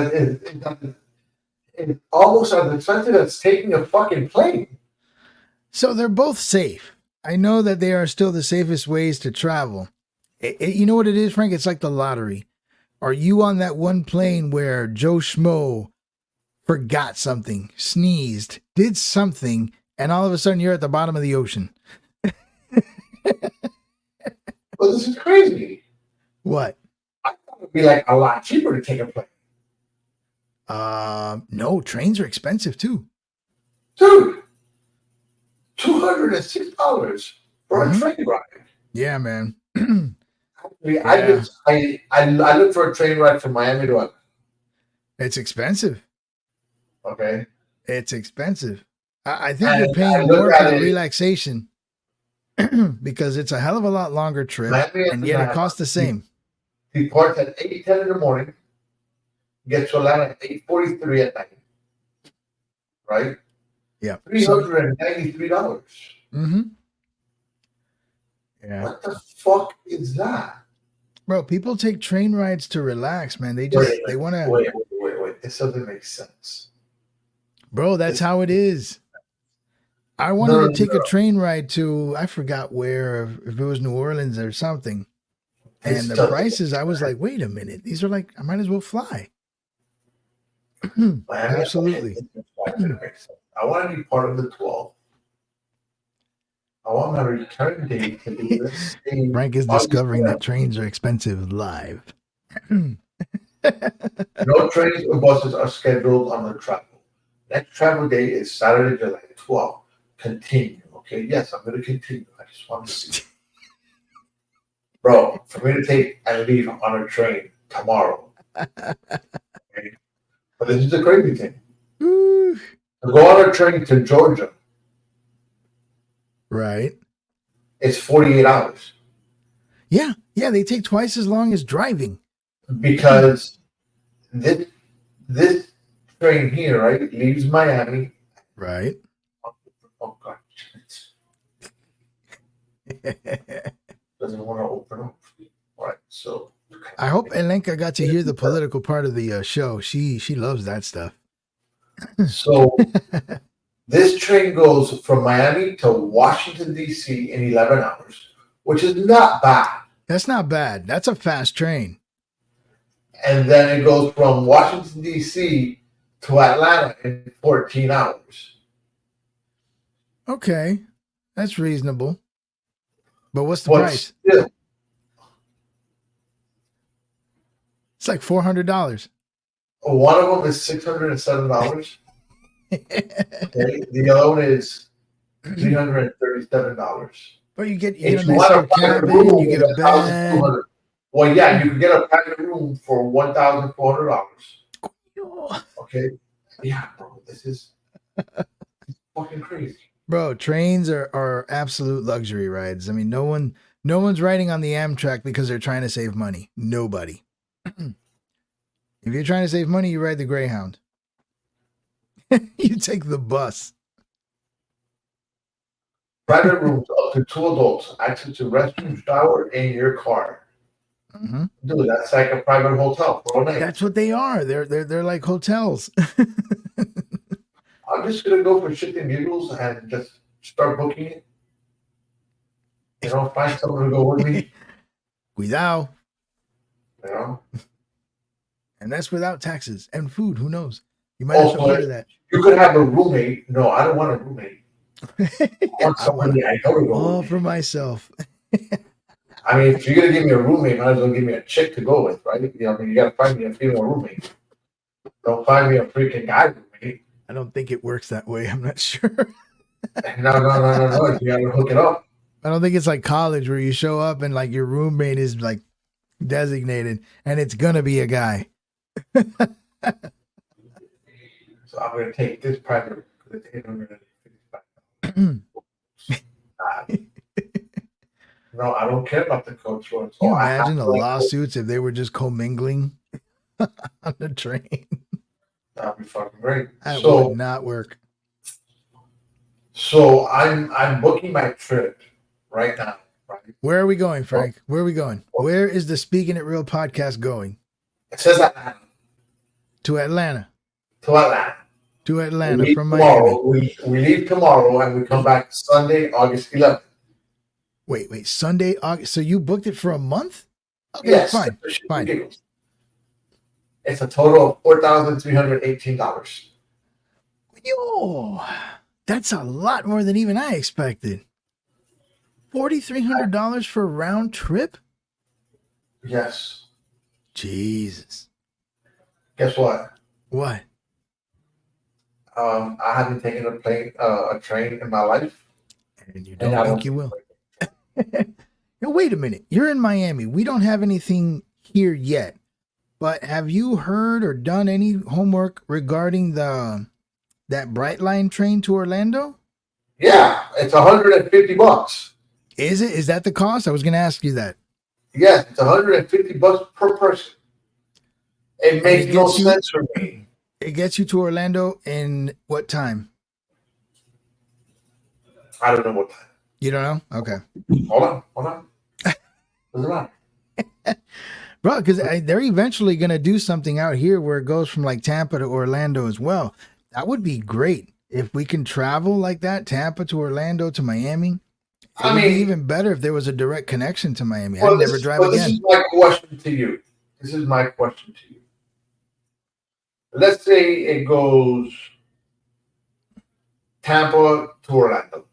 is almost as expensive as taking a fucking plane. so they're both safe. I know that they are still the safest ways to travel. You know what it is, Frank? It's like the lottery. Are you on that one plane where Joe Schmo forgot something, sneezed, did something, and all of a sudden you're at the bottom of the ocean? But this is crazy. What? I thought it'd be like a lot cheaper to take a plane. No, trains are expensive too. Dude, $206 for a Mhm. train ride. Yeah, man. I look for a train ride from Miami to It's expensive. okay. It's expensive. I think you're And I paying look more for at the it, relaxation because it's a hell of a lot longer trip, Miami and to yet it Atlanta. costs the same. Departs at 8:10 in the morning, gets to Atlanta at 8:43 at night. Right? Yeah. So, $393. mm-hmm. Yeah. What the fuck is that? Bro, people take train rides to relax, man. They want to. Wait. This doesn't make sense. Bro, that's how it is. I wanted to take a train ride to, I forgot where, if it was New Orleans or something. And the prices, I was like, wait a minute. These are like, I might as well fly. Absolutely. I want to be part of the 12. I want my return date to be this. Frank is discovering that trains are expensive live. No trains or buses are scheduled on the travel. Next travel day is Saturday, July 12th. Continue. Okay, yes, I'm going to continue. I just want to see. Bro, for me to take and leave on a train tomorrow. Okay? But this is the crazy thing. Ooh. To go on a train to Georgia, right? It's 48 hours. Yeah, they take twice as long as driving. Because this train here, right, leaves Miami. Right. Oh God. Doesn't want to open up. All right, so. I hope Elenka got to hear the political part of the show. She loves that stuff. So this train goes from Miami to Washington, D.C. in 11 hours, which is not bad. That's not bad. That's a fast train. And then it goes from Washington, D.C. to Atlanta in 14 hours. Okay. That's reasonable. But what's the price? Still, it's like $400. One of them is $607. Okay. The other one is $337. But you get a nice little cabin, you get a bed. Well, yeah, you can get a private room for $1,400. Okay. Yeah, bro, this is fucking crazy. Bro, trains are absolute luxury rides. I mean, no one's riding on the Amtrak because they're trying to save money. Nobody. If you're trying to save money, you ride the Greyhound. You take the bus. Private rooms up to 2 adults, access to restroom, shower in your car. Mm-hmm. Dude, that's like a private hotel for all night. That's what they are. They're like hotels. I'm just gonna go for shit and giggles and just start booking it. You know, find someone to go with me. Cuidado. You know? And that's without taxes and food. Who knows? You might have to order that. You could have a roommate. No, I don't want a roommate. I want somebody I know to go all with for myself. I mean, if you're gonna give me a roommate, might as well give me a chick to go with, right? You know, I mean, you gotta find me a female roommate. Don't find me a freaking guy roommate. I don't think it works that way. I'm not sure. No. You gotta hook it up. I don't think it's like college where you show up and like your roommate is like designated and it's gonna be a guy. So I'm gonna take this private. No, I don't care about the coach. Can you imagine the lawsuits if they were just commingling on the train? That'd be fucking great. That would not work. So I'm booking my trip right now. Right? Where are we going, Frank? Where are we going? Where is the Speaking It Real podcast going? It says Atlanta. To Atlanta. To Atlanta from Miami. We leave tomorrow and we come back Sunday, August 11th. Wait, Sunday, August. So you booked it for a month? Okay, yes, fine. It's a total of $4,318. Yo, that's a lot more than even I expected. $4,300 for a round trip? Yes. Jesus. Guess what? What? I haven't taken a train in my life, And you and don't I think don't you think will? Now, wait a minute. You're in Miami. We don't have anything here yet. But have you heard or done any homework regarding that Brightline train to Orlando? Yeah, it's $150. Is it? Is that the cost? I was going to ask you that. Yes, it's $150 per person. It And makes no sense for me. It gets you to Orlando in what time? I don't know what time. You don't know? Okay. Hold on. Doesn't matter. Bro, because they're eventually going to do something out here where it goes from like Tampa to Orlando as well. That would be great. If we can travel like that, Tampa to Orlando to Miami, it would be even better if there was a direct connection to Miami. I'd never drive again. This is my question to you. Let's say it goes Tampa to Orlando.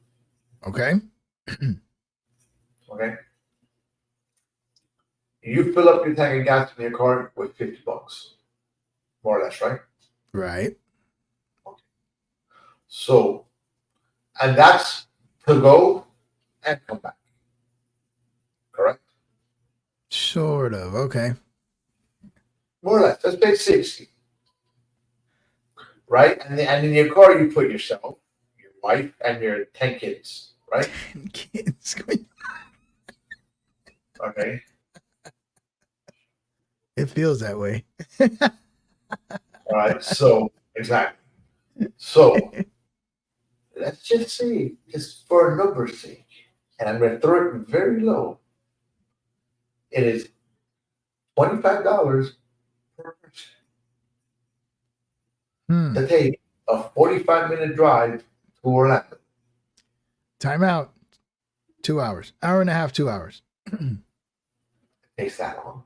Okay. Okay. You fill up your tank of gas in your car with $50, more or less, right? Right. Okay. So, and that's to go and come back. Correct? Sort of. Okay. More or less. Let's say 60. Right? And in your car, you put yourself, your wife, and your 10 kids, right? Kids. Okay. It feels that way. All right. So, exactly. So, let's just say, just for a number's sake, and I'm going to throw it very low, it is $25 per person to take a 45-minute drive to Orlando. Time out. 2 hours. Hour and a half, 2 hours. It takes that long.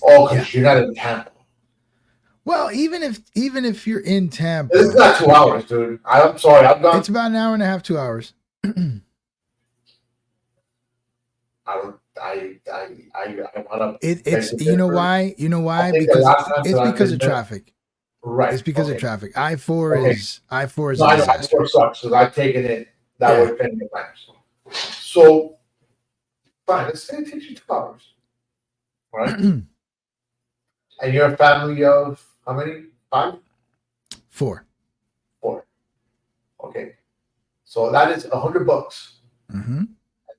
Oh, because you're not in Tampa. Well, even if you're in Tampa, it's not 2 hours, dude. I'm sorry. I've gone. It's about an hour and a half, 2 hours. I want to. It's you know why? You know why? Because it's because of traffic. Right. It's because of traffic. I-4 is a disaster. I-4 sucks because I've taken it that way plenty of times. So, fine. Let's say it takes you 2 hours. All right. And you're a family of how many? 5? 4. Okay. So that is $100. Mm-hmm.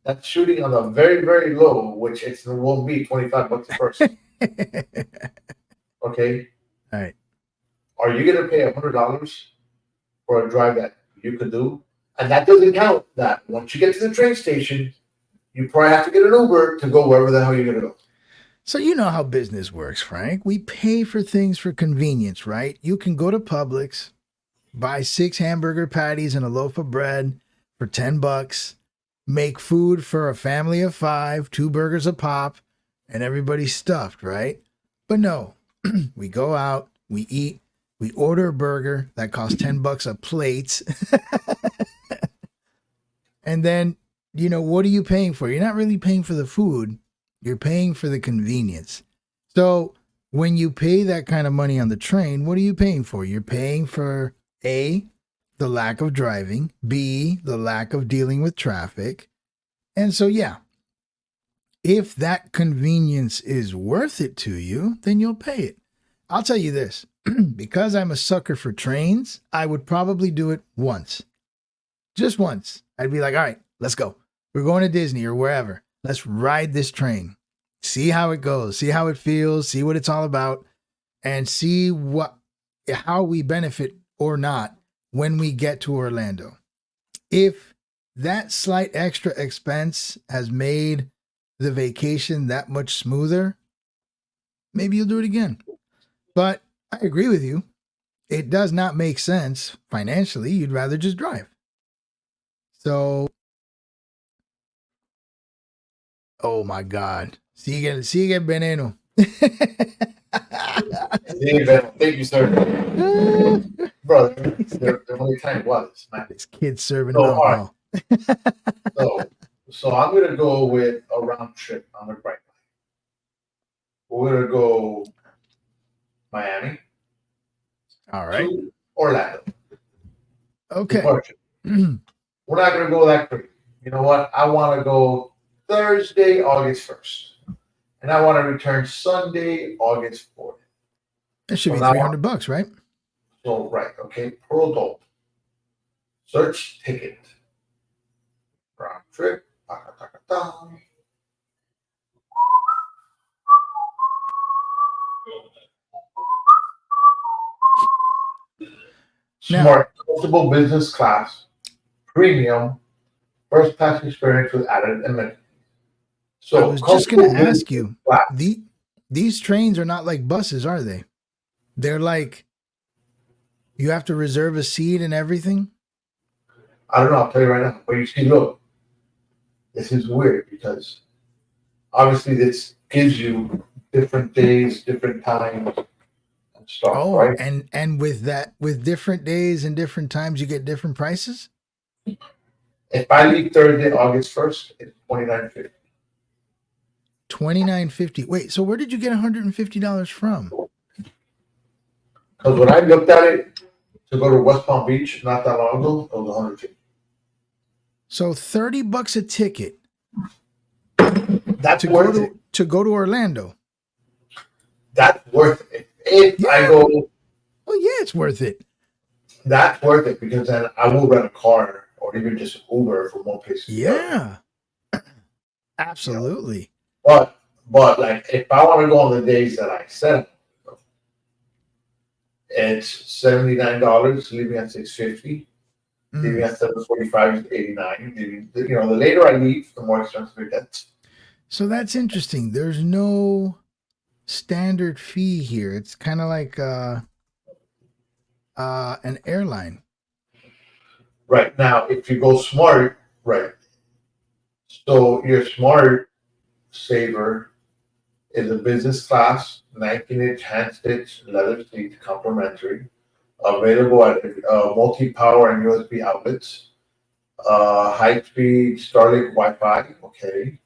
That's shooting on a very, very low, which it won't be $25 a person. Okay. All right. Are you going to pay $100 for a drive that you could do? And that doesn't count that once you get to the train station, you probably have to get an Uber to go wherever the hell you're going to go. So you know how business works, Frank. We pay for things for convenience, right? You can go to Publix, buy 6 hamburger patties and a loaf of bread for $10, make food for a family of 5, 2 burgers a pop, and everybody's stuffed, right? But no, we go out, we eat, we order a burger that costs $10 a plate. And then, what are you paying for? You're not really paying for the food. You're paying for the convenience. So when you pay that kind of money on the train, what are you paying for? You're paying for A, the lack of driving, B, the lack of dealing with traffic. And so, yeah, if that convenience is worth it to you, then you'll pay it. I'll tell you this, because I'm a sucker for trains, I would probably do it once. Just once. I'd be like, all right, let's go. We're going to Disney or wherever. Let's ride this train. See how it goes. See how it feels. See what it's all about. And see how we benefit or not when we get to Orlando. If that slight extra expense has made the vacation that much smoother, maybe you'll do it again. But I agree with you. It does not make sense financially. You'd rather just drive. So, oh my God. Sigue veneno. Thank you, sir. Brother, the only time was, man. This kid serving alcohol. So, So I'm gonna go with a round trip on the right. We're gonna go Miami All right. to Orlando. Okay. Departure. We're not gonna go that quick. You know what? I want to go Thursday, August 1st, and I want to return Sunday, August 4th. That should be From now on, $300, right? so right, okay, per adult. Search ticket. Round trip. Taka, taka, ta. Now- Smart, comfortable business class, premium, first class experience with added amenities. So I was just going to comfortable ask business you, class. these trains are not like buses, are they? They're like, you have to reserve a seat and everything? I don't know. I'll tell you right now. But you see, look, this is weird because obviously this gives you different days, different times, and stuff, Oh, right? and with that, with different days and different times, you get different prices? If I leave Thursday, August 1st, it's $29.50. $29.50. Wait, so where did you get $150 from? Because when I looked at it to go to West Palm Beach not that long ago, it was $150. So $30 a ticket That's to worth go it. to go to Orlando. That's worth it. If I Yeah. go, Well, yeah, it's worth it. that's worth it because then I will rent a car or even just Uber from one place to the other. Yeah. Absolutely. But like if I want to go on the days that I said, it's $79, leaving at $650. Leaving at 7:45 is 89. You know, the later I leave, the more expensive it gets. So that's interesting. There's no standard fee here. It's kind of like an airline. Right now, if you go smart, right. So your smart saver is a business class, 19-inch hand stitch leather seat, complimentary, available at multi-power and USB outlets, high-speed Starlink Wi-Fi. Okay.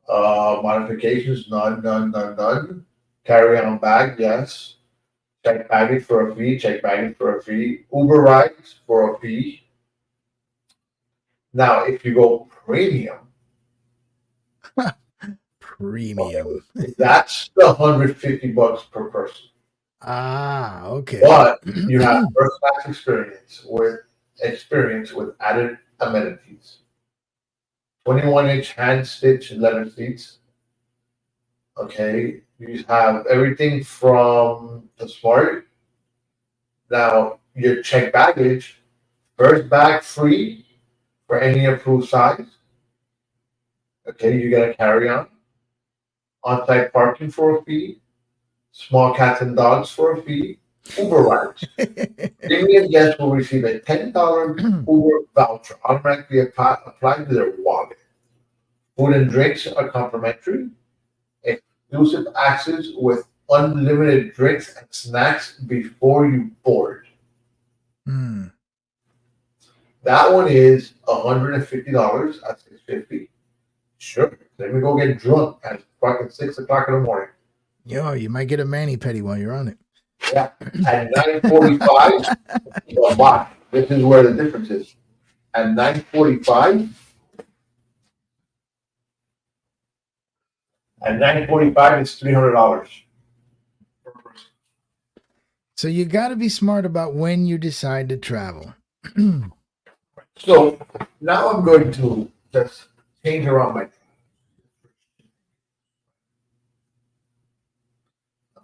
Modifications, none. Carry-on bag, yes. Check baggage for a fee. Check baggage for a fee. Uber rides for a fee. Now, if you go premium, Premium. that's the $150 per person. Ah, okay. But you have first class experience with added amenities. 21-inch hand stitch leather seats. Okay, you have everything from the smart. Now, your check baggage, first bag free for any approved size. Okay, you get a carry-on. On-site parking for a fee. Small cats and dogs for a fee. Uber rides. Premium guests will receive a $10 Uber voucher automatically applied to their wallet. Food and drinks are complimentary. Exclusive access with unlimited drinks and snacks before you board. That one is $150 at $650. Sure. Let me go get drunk at fucking 6 o'clock in the morning. Yo, you might get a mani-pedi while you're on it. Yeah. At 9:45, well, why? This is where the difference is. At 9:45, it's $300 per person. So you got to be smart about when you decide to travel. So now I'm going to just change around my.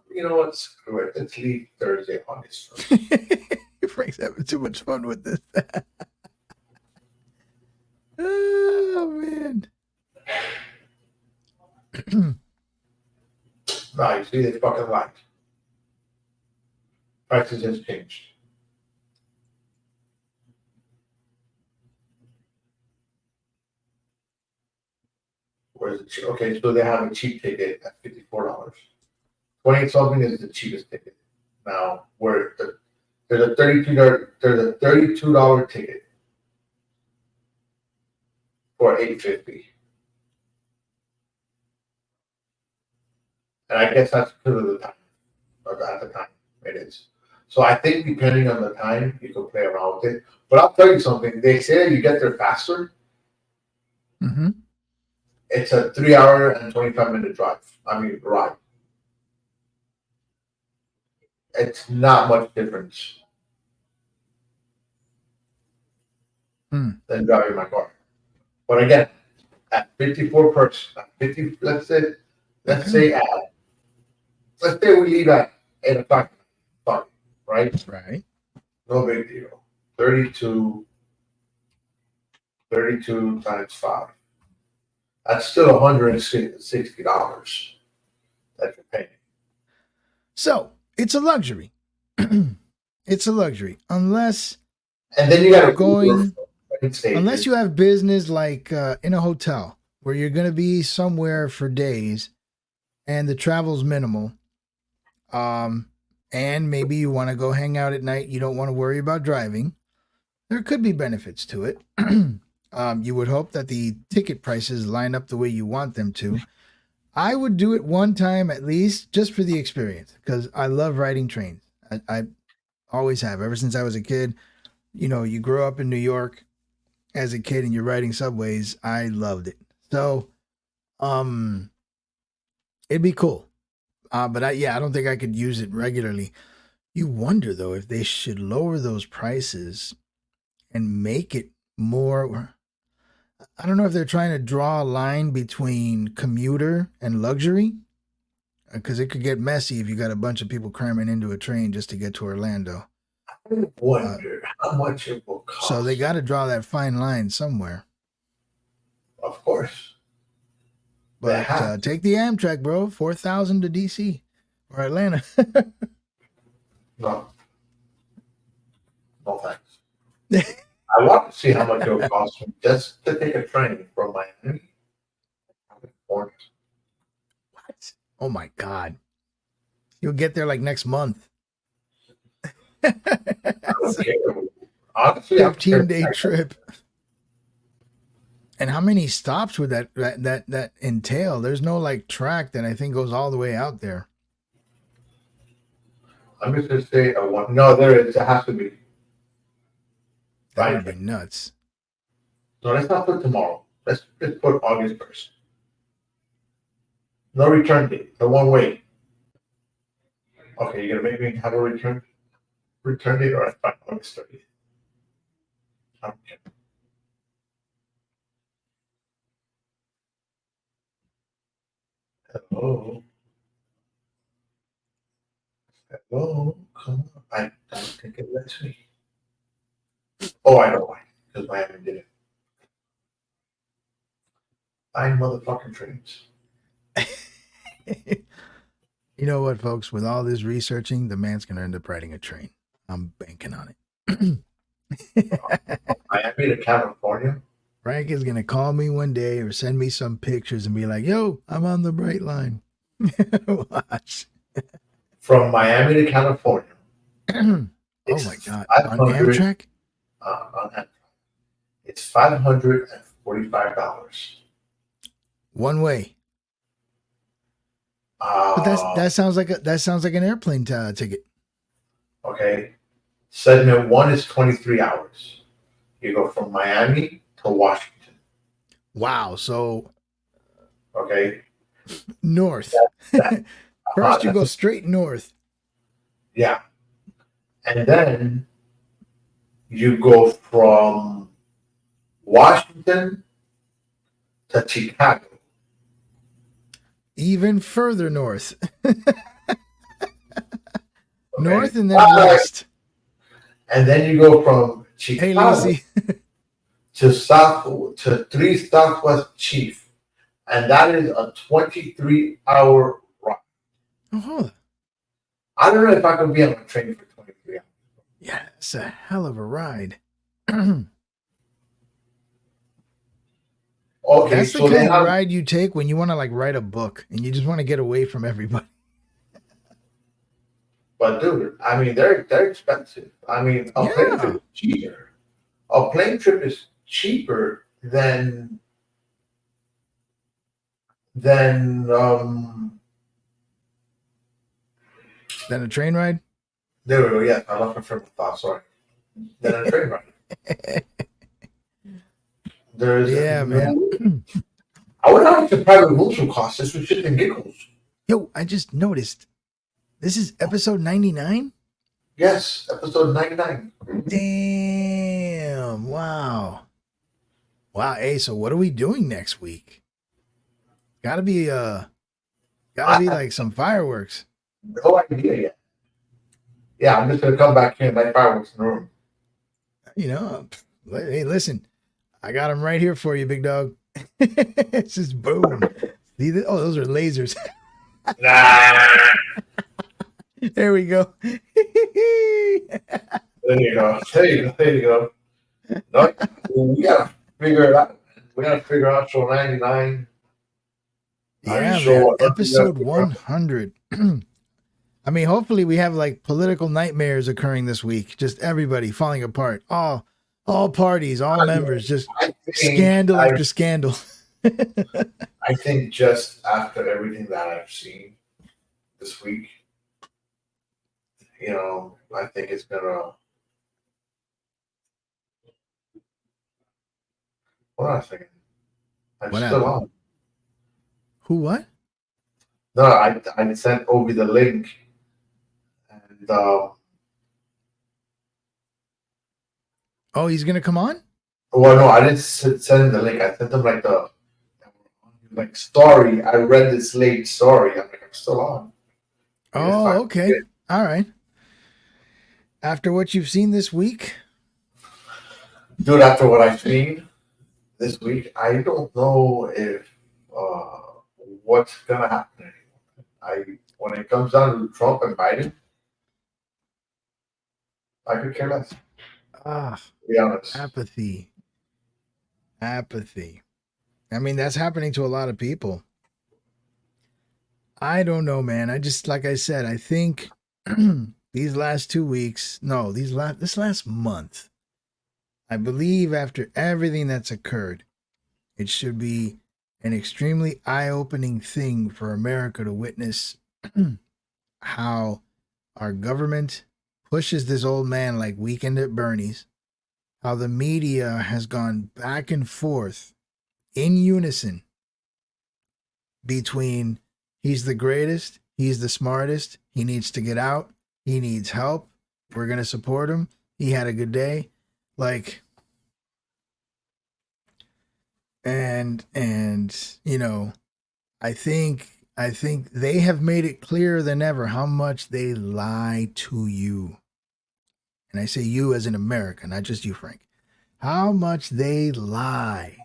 You know what? Screw it. Let's leave Thursday, August 1st. Frank's having too much fun with this. Oh, man. No, you see, they fucking lied. Prices has changed. Where's the cheap? Okay, so they have a cheap ticket at $54. 20 something is the cheapest ticket. Now, there's a $32 ticket for $850. And I guess that's because of the time. Or at the time, it is. So I think depending on the time, you can play around with it. But I'll tell you something. They say you get there faster. Mm-hmm. It's a 3 hour and 25 minute drive. I mean, ride. It's not much difference than driving my car. But again, at 54 person, at 50, let's say let's say we leave at 8 o'clock, right? Right. No big deal. 32 times 5. That's still $160 that you're paying. So it's a luxury. It's a luxury. Unless And then you got to going, unless you have business like in a hotel where you're going to be somewhere for days and the travel's minimal. And maybe you want to go hang out at night. You don't want to worry about driving. There could be benefits to it. You would hope that the ticket prices line up the way you want them to. I would do it one time at least just for the experience because I love riding trains. I always have ever since I was a kid. You know, you grow up in New York as a kid and you're riding subways. I loved it. So, it'd be cool. But I don't think I could use it regularly. You wonder though if they should lower those prices and make it more. I don't know if they're trying to draw a line between commuter and luxury, because it could get messy if you got a bunch of people cramming into a train just to get to Orlando. I wonder how much it will cost. So they got to draw that fine line somewhere. Of course. But take the Amtrak, bro. 4,000 to DC or Atlanta. No thanks. I want to see how much it will cost me just to take a train from Miami to California. What? Oh my God. You'll get there like next month. Honestly, 15-day trip. And how many stops would that entail? There's no like track that I think goes all the way out there. I'm just gonna say one. No, there is. It has to be. That would be nuts. No, let's not put tomorrow. Let's just put August 1st. No return date. The one way. Okay, you're gonna make me have a return date, or fine, August 30th. Okay. Hello, come on. I don't think it lets me. Oh, I know why. Because Miami did it. Fine motherfucking trains. You know what, folks? With all this researching, the man's going to end up riding a train. I'm banking on it. Miami to California? Frank is going to call me one day or send me some pictures and be like, yo, I'm on the bright line. Watch. From Miami to California. Oh my God. On Amtrak? On Amtrak. It's $545. One way. But that sounds like an airplane ticket. Okay. Segment 1 is 23 hours. You go from Miami to Washington. Wow. So okay. North. First you go straight north. Yeah. And then you go from Washington to Chicago. Even further north. North and then west. And then you go from Chicago to 3 Southwest Chief. And that is a 23-hour ride. Oh. I don't know if I could be on a train for 23 hours. Yeah, it's a hell of a ride. Okay, that's the kind of ride you take when you want to like write a book and you just want to get away from everybody. But dude, I mean, they're expensive. I mean, a plane trip is cheaper. A plane trip is cheaper than Then Then a train ride. there we go. Yeah, I lost my train of thought. Sorry. Then a train ride. There's Yeah, man. I wonder how much the private rooms will cost just for shit and giggles. Yo, I just noticed. This is episode 99? Yes, episode 99. Damn. Wow. Wow. Hey, so what are we doing next week? Gotta be like some fireworks. No idea yet. Yeah, I'm just gonna come back here and light fireworks in the room. You know, hey, listen, I got them right here for you, big dog. It's just boom. Oh, those are lasers. Nah. There we go. There you go. There you go. There you go. No, we gotta figure it out. We gotta figure out show 99. Yeah, sure man. what- Episode 100. I mean, hopefully we have like political nightmares occurring this week. Just everybody falling apart. All parties, all members, just I think, scandal I, after scandal. I think just after everything that I've seen this week, I think it's gonna. What am I thinking? I'm What still happened? on. Who? What? No, I sent Obi the link, and Oh, he's gonna come on? well, no, I didn't send him the link. I sent him like story. I read this late story. I'm still on. Oh, okay. All right. After what you've seen this week, Dude, after what I've seen this week, I don't know if what's gonna happen anymore. When it comes down to Trump and Biden, I could care less. To be honest. apathy. I mean, that's happening to a lot of people. I don't know, man. I just, like I said, I think these last 2 weeks, no, this last month, I believe after everything that's occurred, it should be an extremely eye-opening thing for America to witness how our government pushes this old man like Weekend at Bernie's, how the media has gone back and forth in unison between he's the greatest, he's the smartest, he needs to get out, he needs help, we're going to support him, he had a good day, like, and you know, I think they have made it clearer than ever how much they lie to you. And I say you as an American, not just you, Frank. How much they lie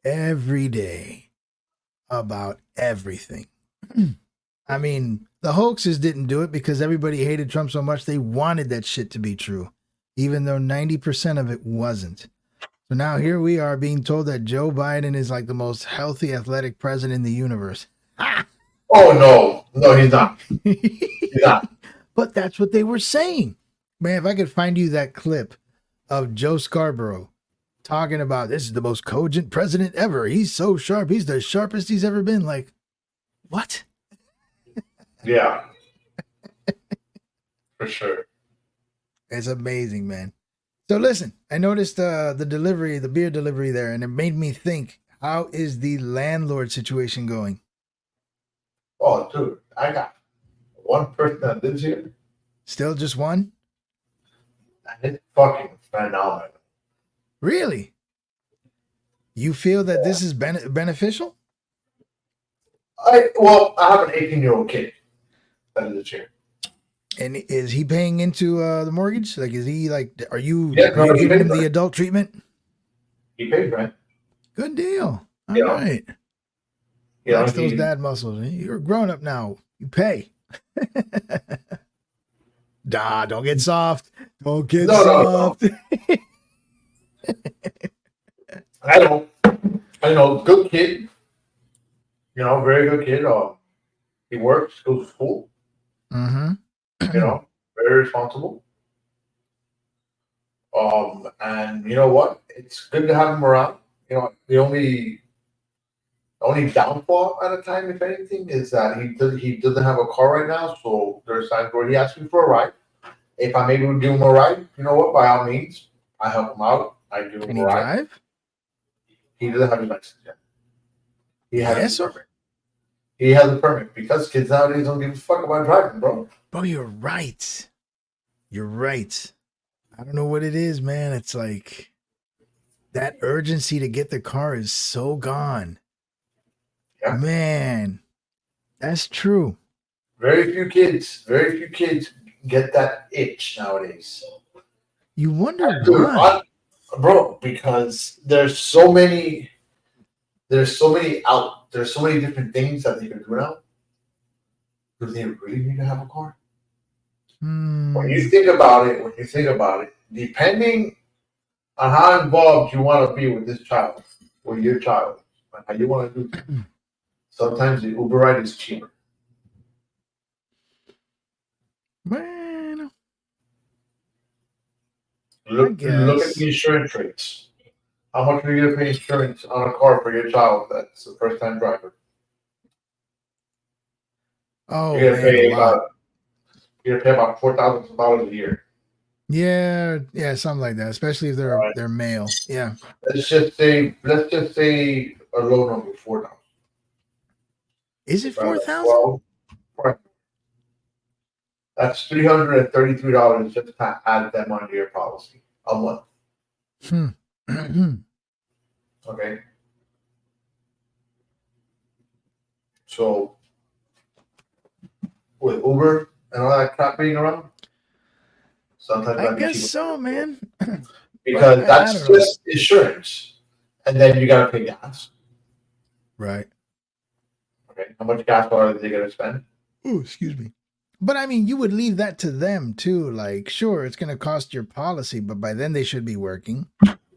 every day about everything. I mean, the hoaxes didn't do it because everybody hated Trump so much they wanted that shit to be true, even though 90% of it wasn't. So now here we are being told that Joe Biden is like the most healthy, athletic president in the universe. Oh no, he's not. He's not. But that's what they were saying. Man, if I could find you that clip of Joe Scarborough talking about this is the most cogent president ever. He's so sharp. He's the sharpest he's ever been. Like, what? Yeah. For sure. It's amazing, man. So listen, I noticed the beer delivery there, and it made me think, how is the landlord situation going? Oh, dude, I got one person that lives here, Still just one? and it's fucking phenomenal. Really? You feel that this is beneficial? I have an 18-year-old kid that lives here. And is he paying into the mortgage? Like, is he like, are you Yeah, no, he giving him pays the rent. adult treatment? He pays rent. Good deal. All Yeah. right. Flex those dad muscles. You're a grown up now. You pay. Don't get soft. Don't get No. soft. I know, good kid. Very good kid. He works, goes to school. Mm-hmm. Very responsible. And you know what? It's good to have him around. The only The only downfall at a time, if anything, is that he doesn't have a car right now. So there's times where he asks me for a ride. If I'm able to give him a ride, you know what? By all means, I help him out. I give him Can a he ride. drive? He doesn't have his license yet. He has Yes, a sir. permit. He has a permit because kids nowadays don't give a fuck about driving, bro. Bro, you're right. You're right. I don't know what it is, man. It's like that urgency to get the car is so gone. Yeah. Man, that's true. Very few kids get that itch nowadays. You wonder Dude, why. bro, because there's so many there's so many different things that they can do now. Do they really need to have a car? When you think about it, depending on how involved you want to be with this child, with your child, and how you want to do things, sometimes the Uber ride is cheaper. Man, Look at guess. the insurance rates. How much are you going to pay insurance on a car for your child that's a first time driver? Oh, You're gonna man, pay a lot. about $4,000 a year. Yeah, something like that. Especially if Right. they're male. Yeah. Let's just say a low number, 4,000. Is it 4,000? Well, right. That's $333 just to add them onto your policy a month. Okay. So with Uber and all that crap being around, sometimes I that'd be guess cheaper. so, man. Because I that's don't know. just insurance, and then you gotta pay gas. Right. Okay, how much gas are they gonna spend? Oh, excuse me. But I mean, you would leave that to them too. Like, sure, it's going to cost your policy, but by then they should be working.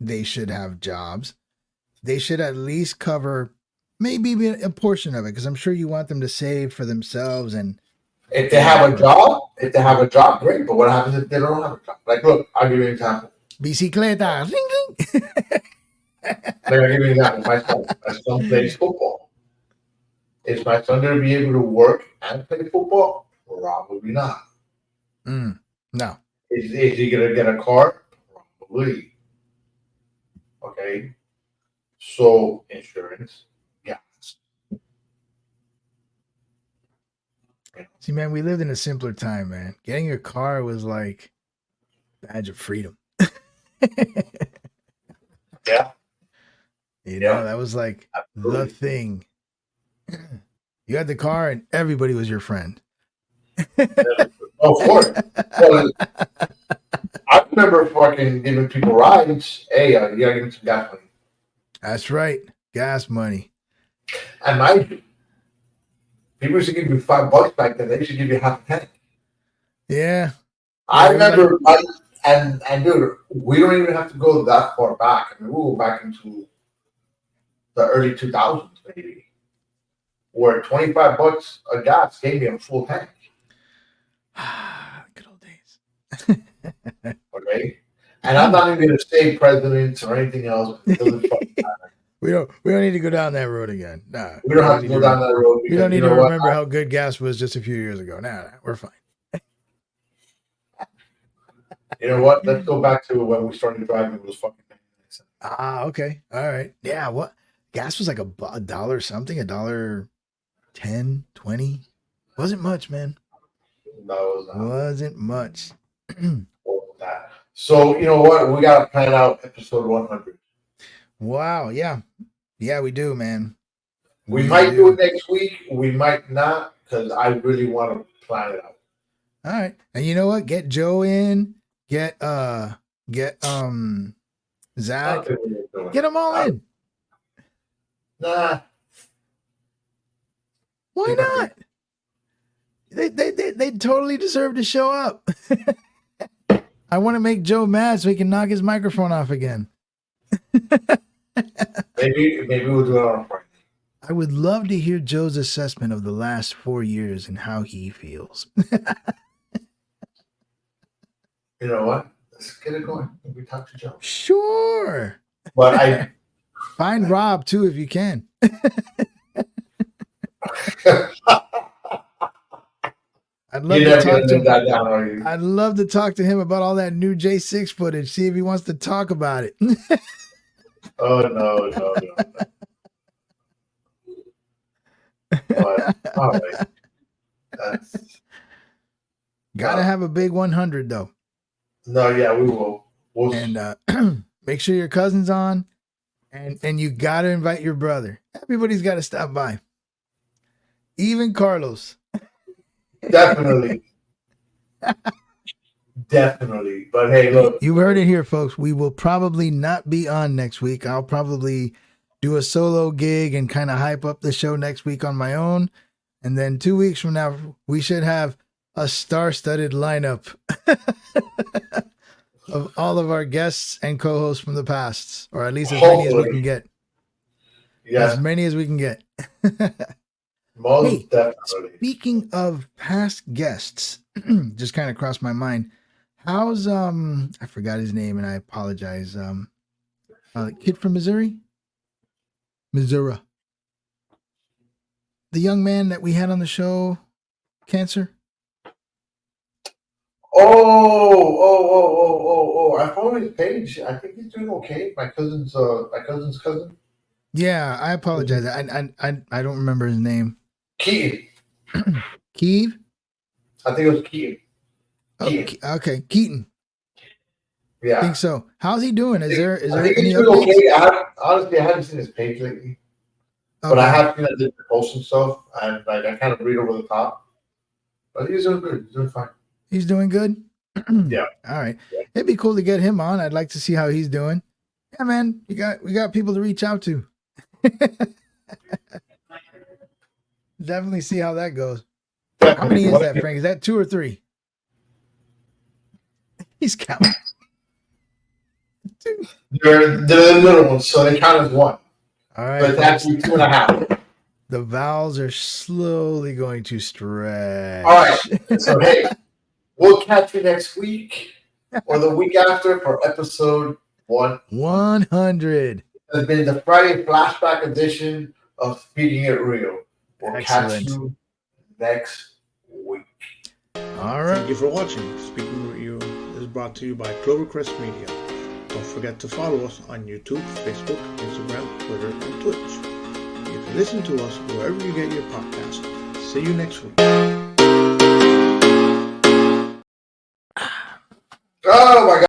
They should have jobs. They should at least cover maybe a portion of it because I'm sure you want them to save for themselves. And If they have a job, great. But what happens if they don't have a job? Like, look, I'll give you an example. bicicleta, ring, ring. I'll give you an example. My son plays football. Is my son going to be able to work and play football? Probably not. No. Is he going to get a car? Probably. Okay. So insurance, gas. See, man, we lived in a simpler time, man. Getting a car was like a badge of freedom. Yeah. You know, that was like Absolutely. the thing. You had the car and everybody was your friend. Of course. Well, I remember fucking giving people rides. Hey, you gotta give me some gas money. That's right. Gas money. And mind you, people used to give you $5 back then. They used to give you half a tank. Yeah. I remember, and dude, we don't even have to go that far back. I mean, we'll go back into the early 2000s, maybe, where $25 a gas gave me a full tank. Good old days. Okay, and I'm not even going to say presidents or anything else. It doesn't fucking matter. We don't need to go down that road again. Nah. We don't have to go down that road. We don't need to remember how good gas was just a few years ago. Nah, we're fine. You know what? Let's go back to when we started driving. It was fucking. Okay. All right. Yeah. What? Gas was like a dollar something, $1.10, $1.20. Wasn't much, man. No, wasn't much. That. So you know what? We got to plan out episode 100. Wow. Yeah. Yeah, we do, man. We might do it next week. We might not because I really want to plan it out. All right. And you know what? Get Joe in. Get Zach. Get them all in. Nah. Why not? They totally deserve to show up. I want to make Joe mad so he can knock his microphone off again. Maybe we'll do it on Friday. I would love to hear Joe's assessment of the last 4 years and how he feels. You know what? Let's get it going. We talk to Joe. Sure. But I find Rob too if you can. I'd love You're to never talk gonna to live him. that down, are you? I'd love to talk to him about all that new J6 footage. See if he wants to talk about it. Oh no. But all right, that's Gotta have a big 100 though. no. Yeah, we will. We'll And make sure your cousin's on, and you gotta invite your brother. Everybody's got to stop by, even Carlos. definitely. Definitely. But hey, look. You heard it here, folks. We will probably not be on next week. I'll probably do a solo gig and kind of hype up the show next week on my own. And then 2 weeks from now, we should have a star-studded lineup of all of our guests and co-hosts from the past, or at least as many as we can get. Yes. As many as we can get. Most Hey, definitely. Speaking of past guests, just kind of crossed my mind. How's I forgot his name and I apologize. Kid from Missouri? Missouri. The young man that we had on the show, cancer. I followed his page. I think he's doing okay. My cousin's cousin. Yeah, I apologize. I don't remember his name. Keaton. Keeve? I think it was Keaton. Oh, okay, Keaton. I Yeah. think so. How's he doing? Is there I think any he's doing updates? okay. Honestly, I haven't seen his page lately. But I have seen that they're posting stuff, and like I kind of read over the top. But he's doing good. He's doing fine. He's doing good. Yeah. All right. Yeah. It'd be cool to get him on. I'd like to see how he's doing. Yeah, man. We got people to reach out to. Definitely see how that goes. How many is that, Frank? Is that 2 or 3? He's counting. They're the little ones, so they count as one. All right. But it's actually 2.5. The vowels are slowly going to stretch. All right. So hey, we'll catch you next week or the week after for episode 100. Has been the Friday flashback edition of Speaking It Real. We'll catch Excellent. you next week. All right. Thank you for watching. Speaking with You is brought to you by Clovercrest Media. Don't forget to follow us on YouTube, Facebook, Instagram, Twitter, and Twitch. You can listen to us wherever you get your podcast. See you next week.